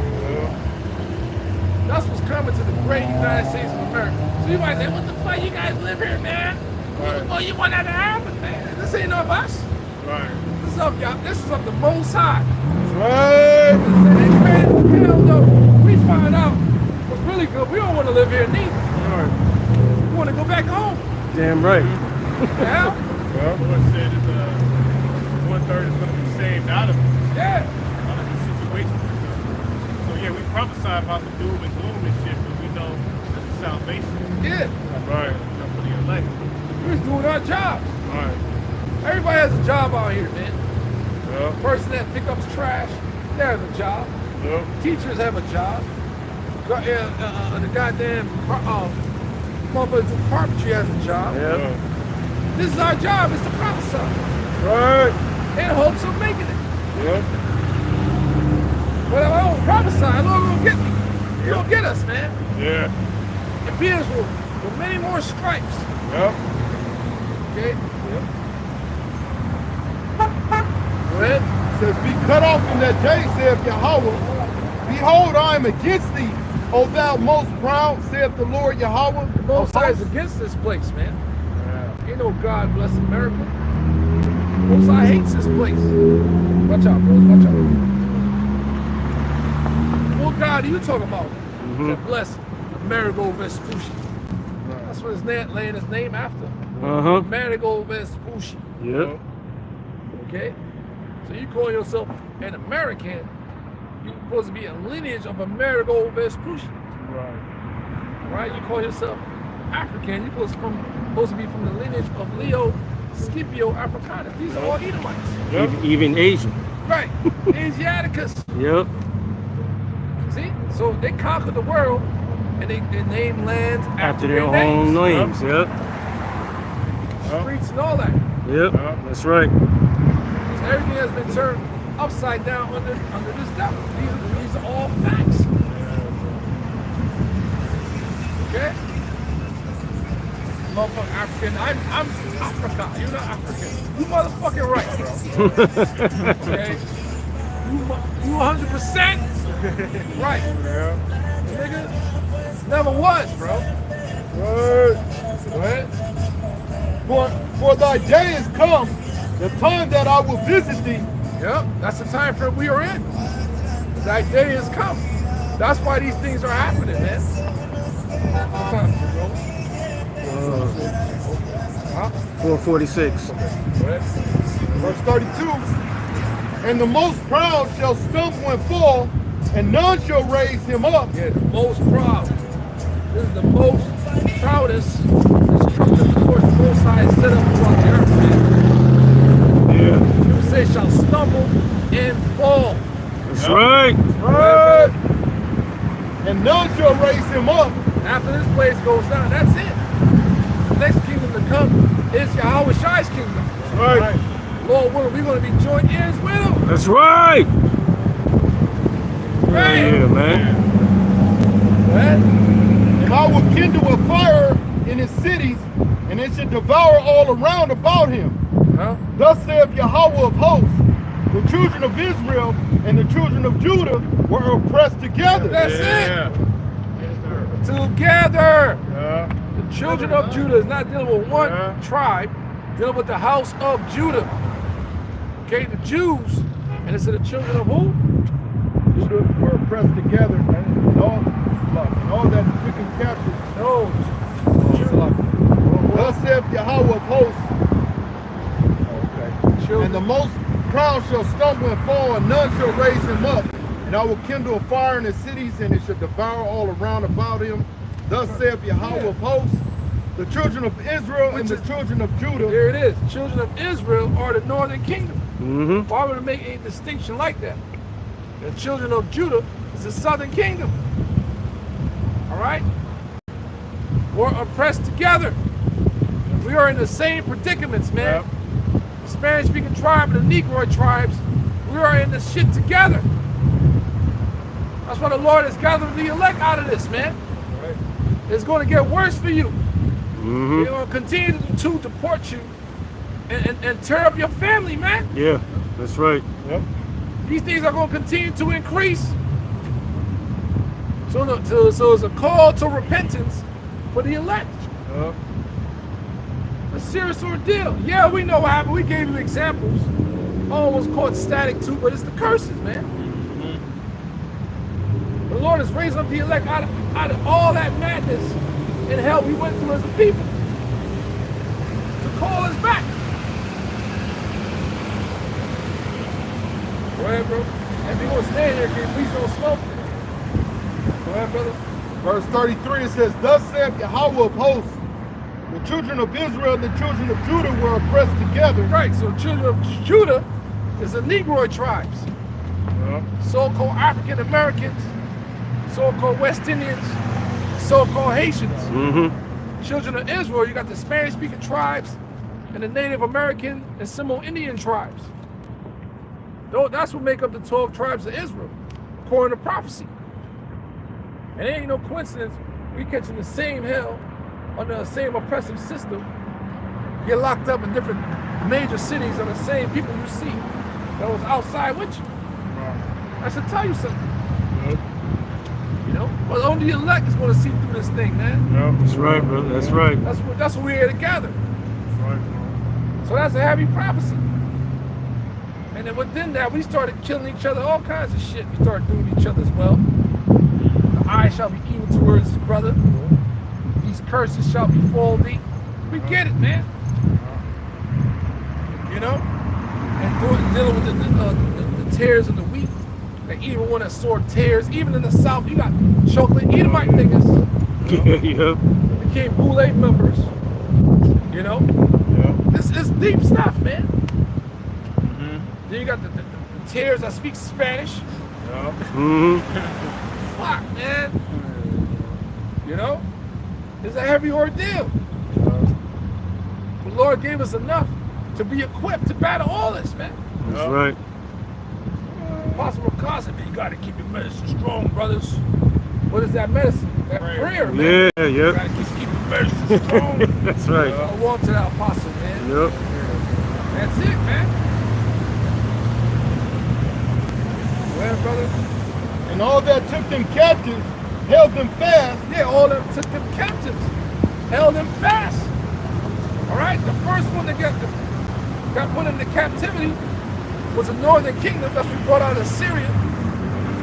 That's what's coming to the great United States of America. So you might say, what the fuck you guys live here, man? What the fuck you want that to happen, man? This ain't of us. Right. This is of y'all. This is of the Most High. Right. Man, hell no. We find out what's really good. We don't want to live here neither. We want to go back home. Damn right. Yeah? The Lord said that 1/3 is going to be saved out of Yeah. these situations. So yeah, we prophesy about the doom and gloom and shit, but we know this is salvation. Yeah. Right. For the elect. We're just doing our job. Right. Everybody has a job out here, man. Yeah. Person that picks up trash, they have a job. Yeah. Teachers have a job. The goddamn motherfucker do carpentry has a job. Yeah. This is our job, is to prophesy. Right. In hopes of making it. Yeah. But if I don't prophesy, the Lord gonna get me. He gonna get us, man. Yeah. And beat us with many more stripes. Yeah. Okay? Go ahead. It says, be cut off in that day, saith Yahweh. Behold, I am against thee, O thou most proud, saith the Lord Yahweh. The Most High is against this place, man. Ain't no God bless America. Most High hates this place. Watch out, bros. Watch out. What God are you talking about? That bless Amerigo Vespucci. That's what his laying his name after. Uh-huh. Amerigo Vespucci. Yep. Okay? So you call yourself an American, you're supposed to be a lineage of Amerigo Vespucci. Right. Right? You call yourself African, you're supposed to be from the lineage of Leo Scipio Africanus. These are all Edomites. Yep. Even Asian. Right. Asiaticus. Yep. See? So they conquered the world and they name lands After their own names. Yep. Streets and all that. Yep. That's right. So everything has been turned upside down under this devil. These are all facts. Okay? Motherfucking African. I'm Africa. You're not African. You motherfucking right, bro. Okay? You 100% right. Nigga, never was, bro. Right. Go ahead. For thy day is come, the time that I will visit thee. Yep, that's the time frame we are in. That day has come. That's why these things are happening, man. What time is it, bro? 446. Go ahead. Verse 32. And the most proud shall stumble and fall, and none shall raise him up. Yeah, the most proud. This is the most proudest destruction the Lord Most High has set up throughout the earth, man. Yeah. You say shall stumble and fall. That's right. Right. And none shall raise him up. After this place goes down, that's it. The next kingdom to come is Yahweh Shai's kingdom. Right. Lord willing, we're going to be joint heirs with him. That's right. Right. Yeah, man. And I will kindle a fire in his cities, and it shall devour all around about him. Huh? Thus saith Yahweh of hosts, the children of Israel and the children of Judah were oppressed together. That's it. Together. The children of Judah is not dealing with one tribe, dealing with the house of Judah. Okay, the Jews, and it's the children of who? Judah were oppressed together, and all captives. No. Thus saith Yahweh of hosts. Okay. And the most proud shall stumble and fall, and none shall raise him up. And I will kindle a fire in the cities, and it shall devour all around about him. Thus saith Yahweh of hosts. The children of Israel and the children of Judah. There it is. Children of Israel are the northern kingdom. Mm-hmm. Why would it make any distinction like that? The children of Judah is the southern kingdom. All right? We're oppressed together. We are in the same predicaments, man. Yep. The Spanish-speaking tribe and the Negroid tribes, we are in this shit together. That's why the Lord has gathered the elect out of this, man. Right. It's going to get worse for you. Mm-hmm. They're going to continue to deport you and tear up your family, man. Yeah, that's right. Yep. These things are going to continue to increase. So it's a call to repentance for the elect. Yep. A serious ordeal. Yeah, we know what happened. We gave you examples. Almost caught static too, but it's the curses, man. The Lord is raising up the elect out of all that madness and hell we went through as a people to call us back. Go ahead, bro. If you want to stand here, can you please don't smoke? Go ahead, brother. Verse 33, it says, Thus saith Yahweh of hosts, the children of Israel and the children of Judah were oppressed together. Right, so children of Judah is the Negroid tribes. Yep. So-called African Americans, so-called West Indians, so-called Haitians. Mm-hmm. Children of Israel, you got the Spanish-speaking tribes and the Native American and Seminole Indian tribes. That's what make up the 12 tribes of Israel, according to prophecy. And it ain't no coincidence we catching the same hell under the same oppressive system, get locked up in different major cities of the same people you see that was outside with you. I should tell you something. Yep. You know, but only the elect is going to see through this thing, man. Yep. That's right, brother. That's right. That's what we're here to gather. That's right. So that's a heavy prophecy. And then within that, we started killing each other, all kinds of shit. We started doing each other as well. The eye shall be evil towards his brother. These curses shall befall thee. We get it, man. You know? And dealing with the tares of the wheat. Like even one that sowed tares. Even in the South, you got chocolate Edomite niggas. Yeah. Became Boule members. You know? Yep. It's deep stuff, man. Mm-hmm. Then you got the tares that speak Spanish. Yep. Mm-hmm. Fuck, man. You know? It's a heavy ordeal. The Lord gave us enough to be equipped to battle all this, man. That's right. Possible concept, you gotta keep your medicine strong, brothers. What is that medicine? That prayer, man. Yeah, You yeah. gotta keep your medicine strong. That's right. I walk to that apostle, man. Yep. That's it, man. Well, brother. And all that took them captives held them fast. Yeah, all them took them captives, held them fast. All right, the first one that got put into captivity was the northern kingdom that we brought out of Syria.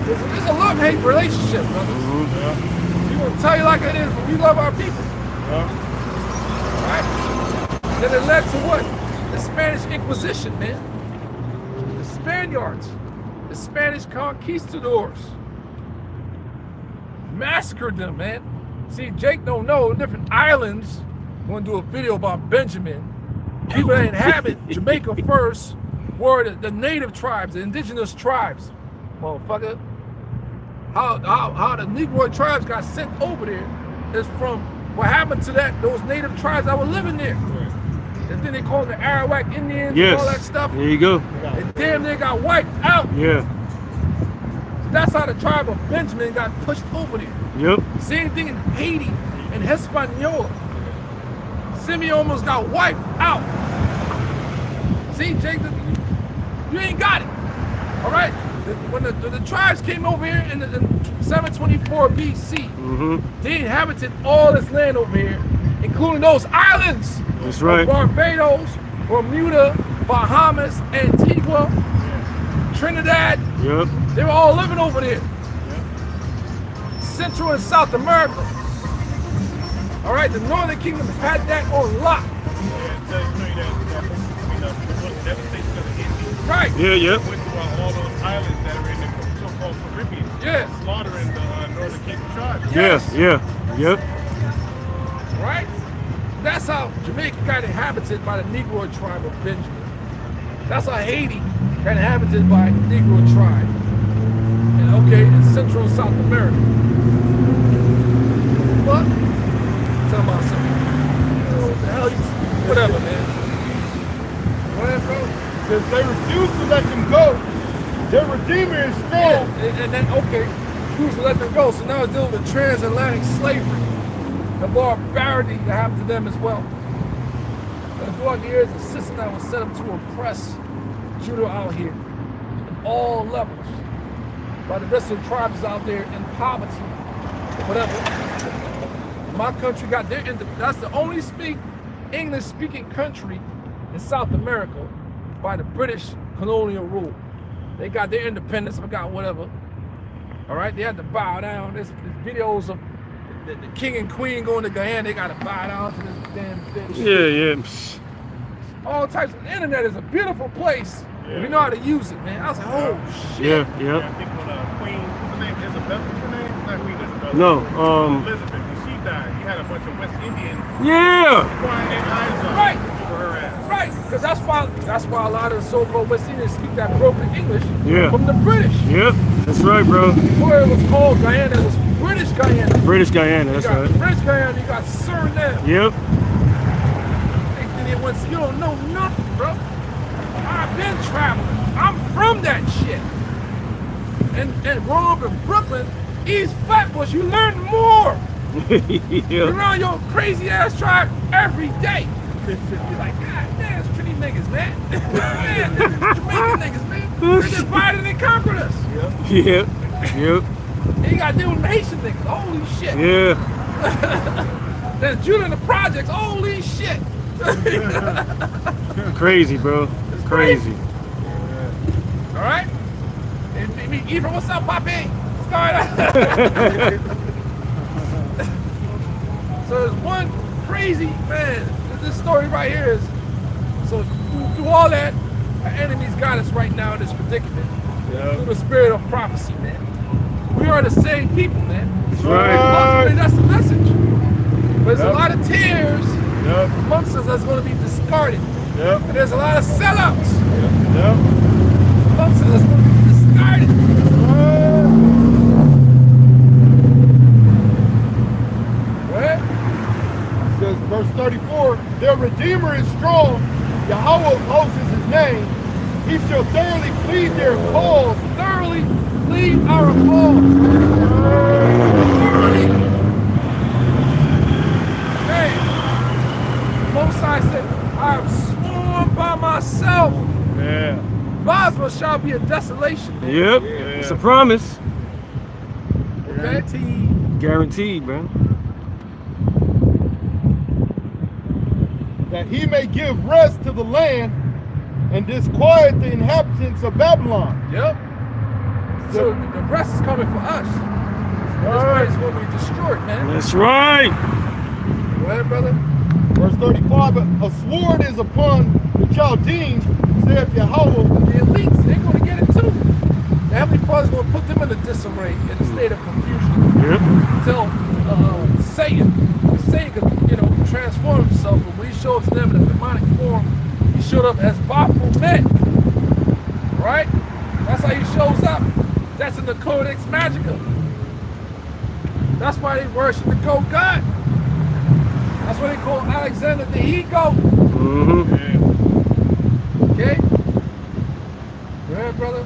It's a love-hate relationship, brothers. Mm-hmm. We gonna tell you like it is, but we love our people. Yep. All right? Then it led to what? The Spanish Inquisition, man. The Spaniards, the Spanish conquistadors. Massacred them, man. See, Jake don't know different islands. I'm gonna do a video about Benjamin. People that inhabit Jamaica first were the native tribes, the indigenous tribes. Motherfucker. How the Negroid tribes got sent over there is from what happened to those native tribes that were living there. And then they called the Arawak Indians and all that stuff. There you go. And damn near got wiped out. Yeah. That's how the tribe of Benjamin got pushed over there. Yep. Same thing in Haiti and Hispaniola. Simeon almost got wiped out. See, Jake, you ain't got it. All right? When the tribes came over here in 724 BC, they inhabited all this land over here, including those islands. That's right. Barbados, Bermuda, Bahamas, Antigua, Trinidad. Yep. They were all living over there. Central and South America. All right, the Northern Kingdom had that on lock. Yeah, tell you that devastation of the Indians. Right. Yeah, yep. Went throughout all those islands that are in the so-called Caribbean. Yes. Slaughtering the Northern Kingdom tribes. Yes, yeah, yep. Right? That's how Jamaica got inhabited by the Negro tribe of Benjamin. That's how Haiti got inhabited by the Negro tribe. And okay, in Central and South America. What? Tell about something. What the hell you, whatever, man. Whatever, bro. Since they refuse to let them go, their Redeemer is strong. And then, okay, refuse to let them go. So now it's dealing with transatlantic slavery. The barbarity that happened to them as well. And throughout the years, the system that was set up to oppress Judah out here at all levels. While the rest of the tribes out there in poverty, whatever. My country got their independence. That's the only English-speaking country in South America by the British colonial rule. They got their independence, they got whatever. All right, they had to bow down. There's videos of the king and queen going to Guyana. They got to bow down to this damn shit. Yeah. All types of, the internet is a beautiful place. Yeah. We know how to use it, man. I was like, oh shit. Yeah, Yeah, I yeah. think when Queen, what's her name? Isabella, what's her name? Not Queen Isabella. No, Elizabeth, when she died, you had a bunch of West Indians yeah. crying their eyes out Right. over her ass. Right, because that's why a lot of the so-called West Indians speak that broken English Yeah. from the British. Yep, that's right, bro. Before it was called Guyana, it was British Guyana. British Guyana, You that's got right. British Guyana, you got Suriname. Yep. And it was, you don't know nothing, bro. I've been traveling. I'm from that shit. And growing up in Brooklyn, East Flatbush, you learn more. You're Yeah. around your crazy ass tribe every day. You're like, God damn, it's Trinity niggas, man. Man, this is Jamaican niggas, man. They divided and conquered us. Yep. Yep. And you gotta deal with the Haitian niggas. Holy shit. Yeah. Then Judah in the projects, holy shit. Crazy, bro. Crazy. All right? And Eva, what's up, Poppy? What's going on? So there's one crazy, man, this story right here is, so through all that, our enemies got us right now in this predicament. Through the spirit of prophecy, man. We are the same people, man. That's right. Ultimately, that's the message. But there's a lot of tears amongst us that's going to be discarded. And there's a lot of sellouts amongst us that's going to be discarded. Says verse 34, their Redeemer is strong, Yahweh of hosts is his name. He shall thoroughly plead their cause. Thoroughly plead our cause. Thoroughly. Hey, Most High said, I have sworn by myself. Yeah. Basra shall be a desolation. Yep. It's a promise. Okay? Guaranteed, man. That he may give rest to the land and disquiet the inhabitants of Babylon. Yep. So the rest is coming for us. This place will be destroyed, man. That's right. Go ahead, brother. Verse 35, a sword is upon the Chaldeans, saith Yahweh. The elites, they're going to get it too. The Heavenly Father's going to put them in a disarray, in a state of confusion. Yep. Until Satan could, transform himself. But when he showed up to them in a demonic form, he showed up as Baphomet. Right? That's how he shows up. That's in the Codex Magica. That's why they worship the goat god. That's what they call Alexander the He-Goat. Okay? Go ahead, brother.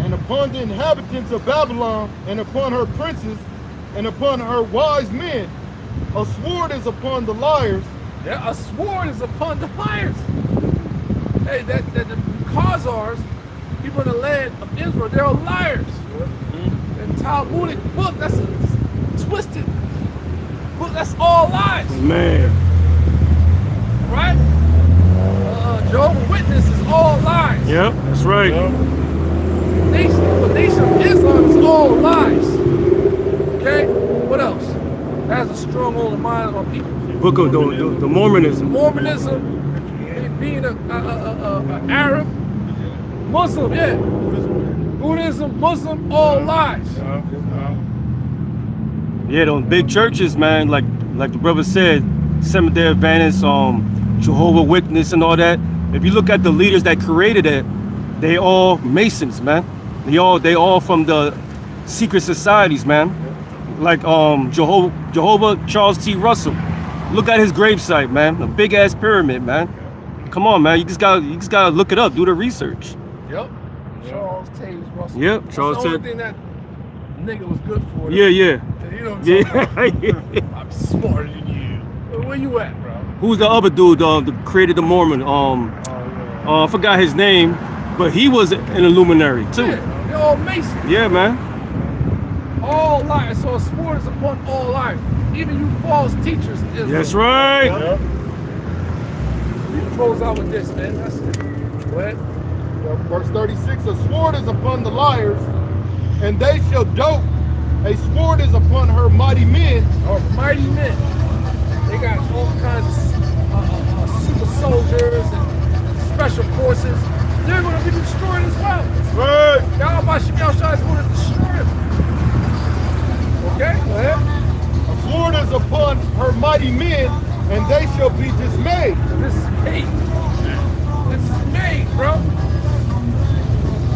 And upon the inhabitants of Babylon, and upon her princes, and upon her wise men, a sword is upon the liars. Yeah, a sword is upon the liars. Hey, the Khazars, people in the land of Israel, they're all liars. The Talmudic book, that's a twisted book, that's all lies. Man. Right? Jehovah's Witness is all lies. Yep, that's right. The nation of Islam is all lies. Okay? What else? That has a stronghold in my our people. Book of the Mormonism. Mormonism, being a Arab, Muslim, yeah. Buddhism, Muslim, all lies. Yeah, those big churches, man, like the brother said, Seventh-day Adventists, Jehovah's Witness and all that. If you look at the leaders that created it, they all Masons, man. They all from the secret societies, man. Like Jehovah Charles T. Russell. Look at his gravesite, man. A big ass pyramid, man. Come on, man. You just gotta look it up. Do the research. Yep. Charles Taze Russell. Yep. That's Charles the only Taze. thing that nigga was good for. Yeah. You know what I'm talking Yeah. about? I'm smarter than you. Where you at, bro? Who's the other dude that created the Mormon? I forgot his name, but he was an illuminary too. Yeah, they're all Masons. Yeah, man. All life. So a sport is upon all life. Even you false teachers. That's right. You close out with this, man. That's it. Go ahead. Verse 36, a sword is upon the liars, and they shall dote. A sword is upon her mighty men. Or mighty men. They got all kinds of super soldiers and special forces. They're going to be destroyed as well. Right. Y'all about Shimei Shai is going to destroy them. Okay, go ahead. A sword is upon her mighty men, and they shall be dismayed. Dismayed. Dismayed, bro.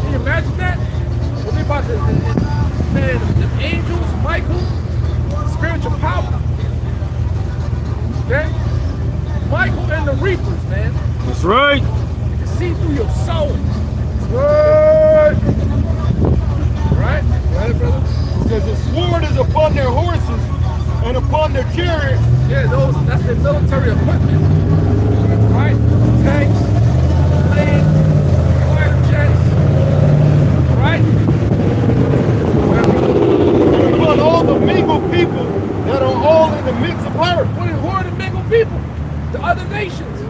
Can you imagine that? What they about to, man, the angels, Michael, spiritual power. Okay? Michael and the Reapers, man. That's right. You can see through your soul. Right? Right? Go ahead, brother. It says, a sword is upon their horses and upon their chariots. Yeah, that's their military equipment. Right? Tanks, planes, fighter jets. Right? And upon all the mingled people that are all in the midst of her. Who are the mingled people? The other nations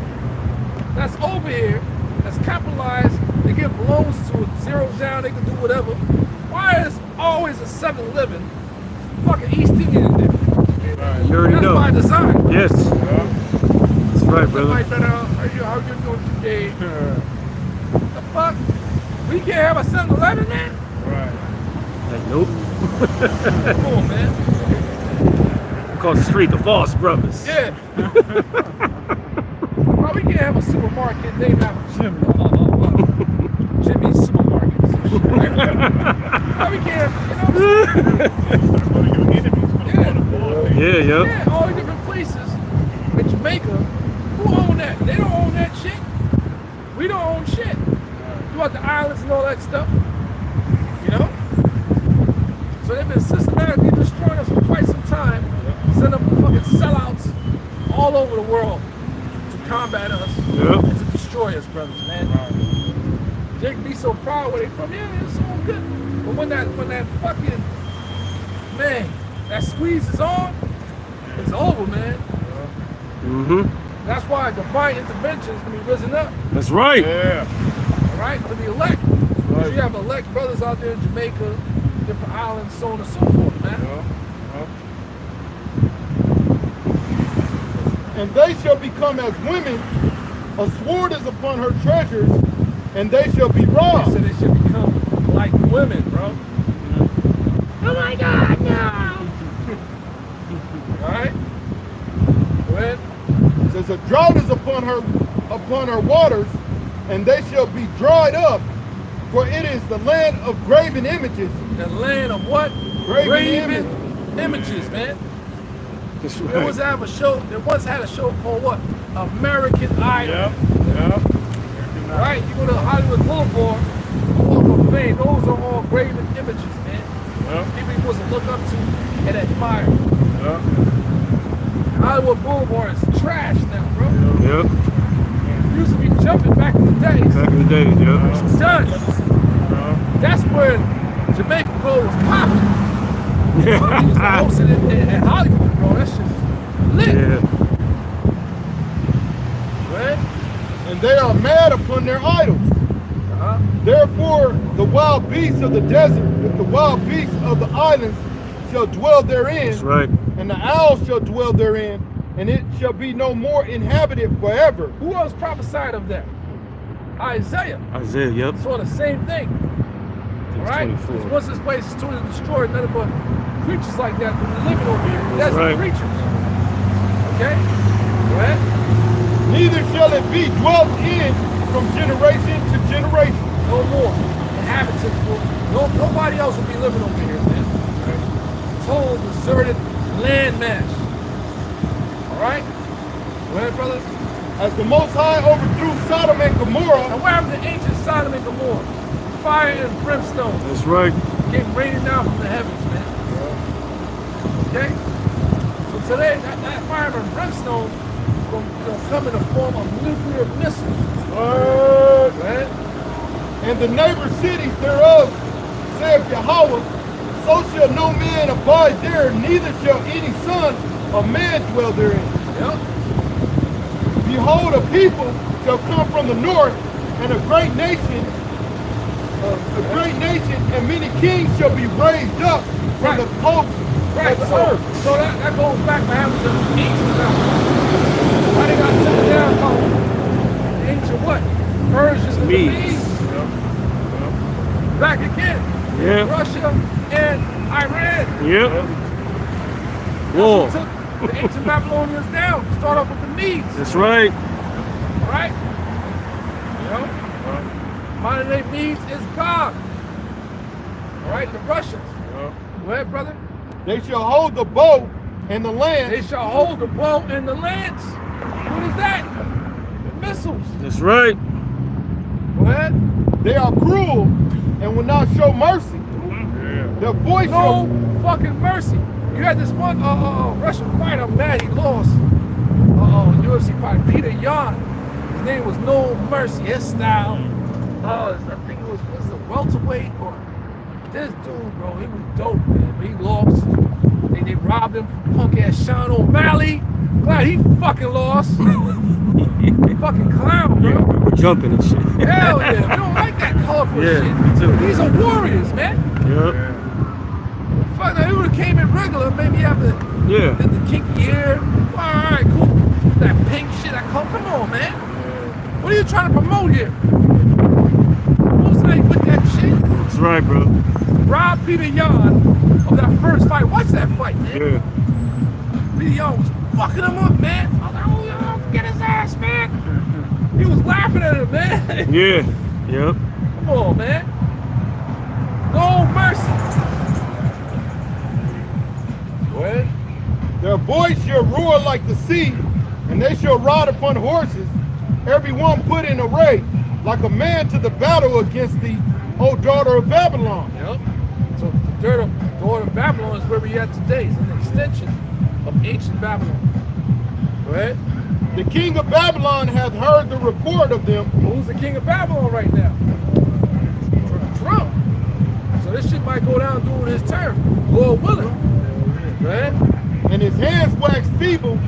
that's over here, that's capitalized, they get loans to it, zero down, they can do whatever. Why is always a 7-Eleven fucking East Indian in there? You already That's know. by design. Yes. That's right, brother. How you doing today? The fuck? We can't have a 7-Eleven, man? Like, nope. Come on, man. Across the street, the Foss Brothers. Yeah. Why we can't have a supermarket named after Jimmy? Jimmy's supermarket. Why we can't, you know what I'm saying? Yeah. Yeah, all the different places in Jamaica. Who own that? They don't own that shit. We don't own shit. Throughout the islands and all that stuff. You know? So they've been systematically destroying us for quite some time. Send up fucking sellouts all over the world to combat us and to destroy us, brothers, man. They can be so proud where they from. Yeah, it's all good. But when that fucking man, that squeeze is on, it's over, man. That's why divine intervention is gonna be risen up. That's right. Yeah. All right, for the elect. Because you have elect brothers out there in Jamaica, different islands, so on and so forth, man. And they shall become as women. A sword is upon her treasures, and they shall be They robbed. said they should become like women, bro. Oh my God, no! All right? Go ahead. It says a drought is upon her waters, and they shall be dried up, for it is the land of graven images. The land of what? Graven images, man. That's There right. once had a show called what? American Idol. Right? You go to Hollywood Boulevard, Walk of Fame, those are all graven images, man. People you're supposed to look up to and admire. Hollywood Boulevard is trash now, bro. Yep. It used to be jumping back in the days. Back in the day, yep. It's done. That's where Jamaica Gold was popping. He was hosting it in Hollywood, bro. That shit was lit. Yeah. Right? And they are mad upon their idols. Therefore, the wild beasts of the desert, the wild beasts of the islands shall dwell therein. That's right. And the owls shall dwell therein, and it shall be no more inhabited forever. Who else prophesied of that? Isaiah. Isaiah, yep. Saw the same thing. All right? 24. Because once this place is totally destroyed, nothing but creatures like that will be living over here. That's right. creatures. Okay? Go ahead. Neither shall it be dwelt in from generation to generation. No more. Inhabitants will, nobody else will be living over here, man. Total deserted landmass. All right? Go ahead, brother. As the Most High overthrew Sodom and Now, Gomorrah, where are the ancient Sodom and Gomorrah? Fire and brimstone That's right. came raining down from the heavens, man. Okay? So today, that fire and brimstone will come in the form of nuclear missiles. Go ahead. and the neighbor cities thereof, saith Yahweh, so shall no man abide there, neither shall any son of man dwell therein. Yep. Behold, a people shall come from the north, and a great nation, and many kings shall be raised up from the coast Right, of the earth. so that goes back to having to ancient Babylon. Why they got taken down from the ancient what? Persians and the Medes. Medes. Back again. Yep. Russia and Iran. Yep. That's War. what took the ancient Babylonians down. Start off with the Medes. That's right. All right? You know? Modern day Medes is God. All right, the Russians. Go ahead, brother. They shall hold the bow and the lance. They shall hold the bow and the lance. What is that? The missiles. That's right. Go ahead. They are cruel and will not show mercy. Their voice No shall fucking mercy. You had this one Russian fighter, mad he lost. UFC fighter, Peter Yan. His name was No Mercy. His style. I think it was a welterweight or this dude, bro. He was dope, man. But he lost. They robbed him from punk ass Sean O'Malley. Glad he fucking lost. Fucking clown, bro. We're jumping and shit. Hell yeah. We don't like that colorful Yeah, shit. me too. These are warriors, man. Yep. Fuck, now he would have came in regular, maybe have the Yeah. the kinky hair. Alright, cool. That pink shit, come on, man. What are you trying to promote here? Who's name with that shit? That's right, bro. Rob Peter Yan of that first fight. Watch that fight, man. Yeah. Peter Yan was fucking him up, man. I was like, oh, yo, get his ass, man. He was laughing at him, man. Yeah. Yep. Come on, man. No mercy. Go ahead. Their voice shall roar like the sea, and they shall ride upon horses, every one put in array, like a man to the battle against thee, O daughter of Babylon. Yep. So the daughter of Babylon is where we at today. It's an extension of ancient Babylon. Go ahead. The king of Babylon hath heard the report of them. Who's the king of Babylon right now? Trump. So this shit might go down during his term. Lord willing. Go ahead. And his hands waxed feeble,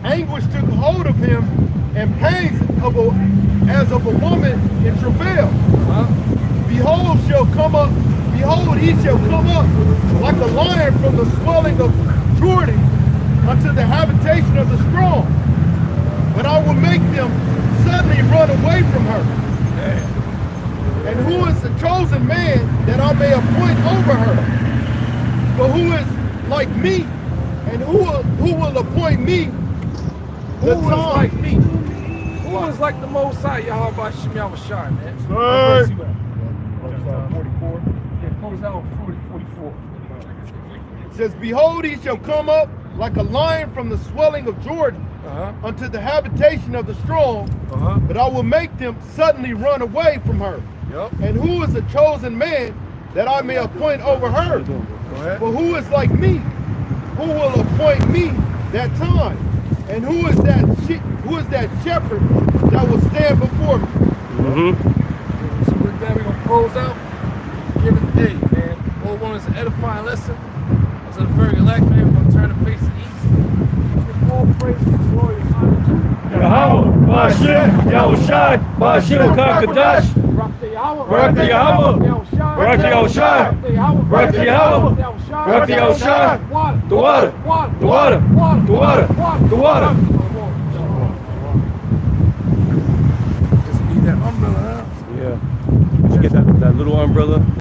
anguish took hold of him, and pains as of a woman in travail. Behold, he shall come up like a lion from the swelling of Jordan unto the habitation of the strong. But I will make them suddenly run away from her. And who is the chosen man that I may appoint over her? But who is like me? And who will appoint me? Who is like me? Who is like the Most High, Yahweh Bashim Yahushai, man? Right. 44. Yeah, close out 44. It says, behold, he shall come up like a lion from the swelling of Jordan unto the habitation of the strong, but I will make them suddenly run away from her. Yep. And who is the chosen man that I may appoint over her? Go ahead. For who is like me? Who will appoint me that time? And who is that shepherd that will stand before me? Mm-hmm. So with that, we're gonna close out. Give it a day, man. All one is an edifying lesson. As a very elect, man, we're gonna turn the face to east. Give all praise and glory and honor to Yahweh, Bashim, Yahushai, Bashim, Kakadash, Barak the Yahweh, Barak the Yahweh, Barak the Yahushai, Barak the Yahweh, Barak the Yahushai, the water, the water, the water, the The water. Just need that umbrella, huh? Yeah. You get that little umbrella.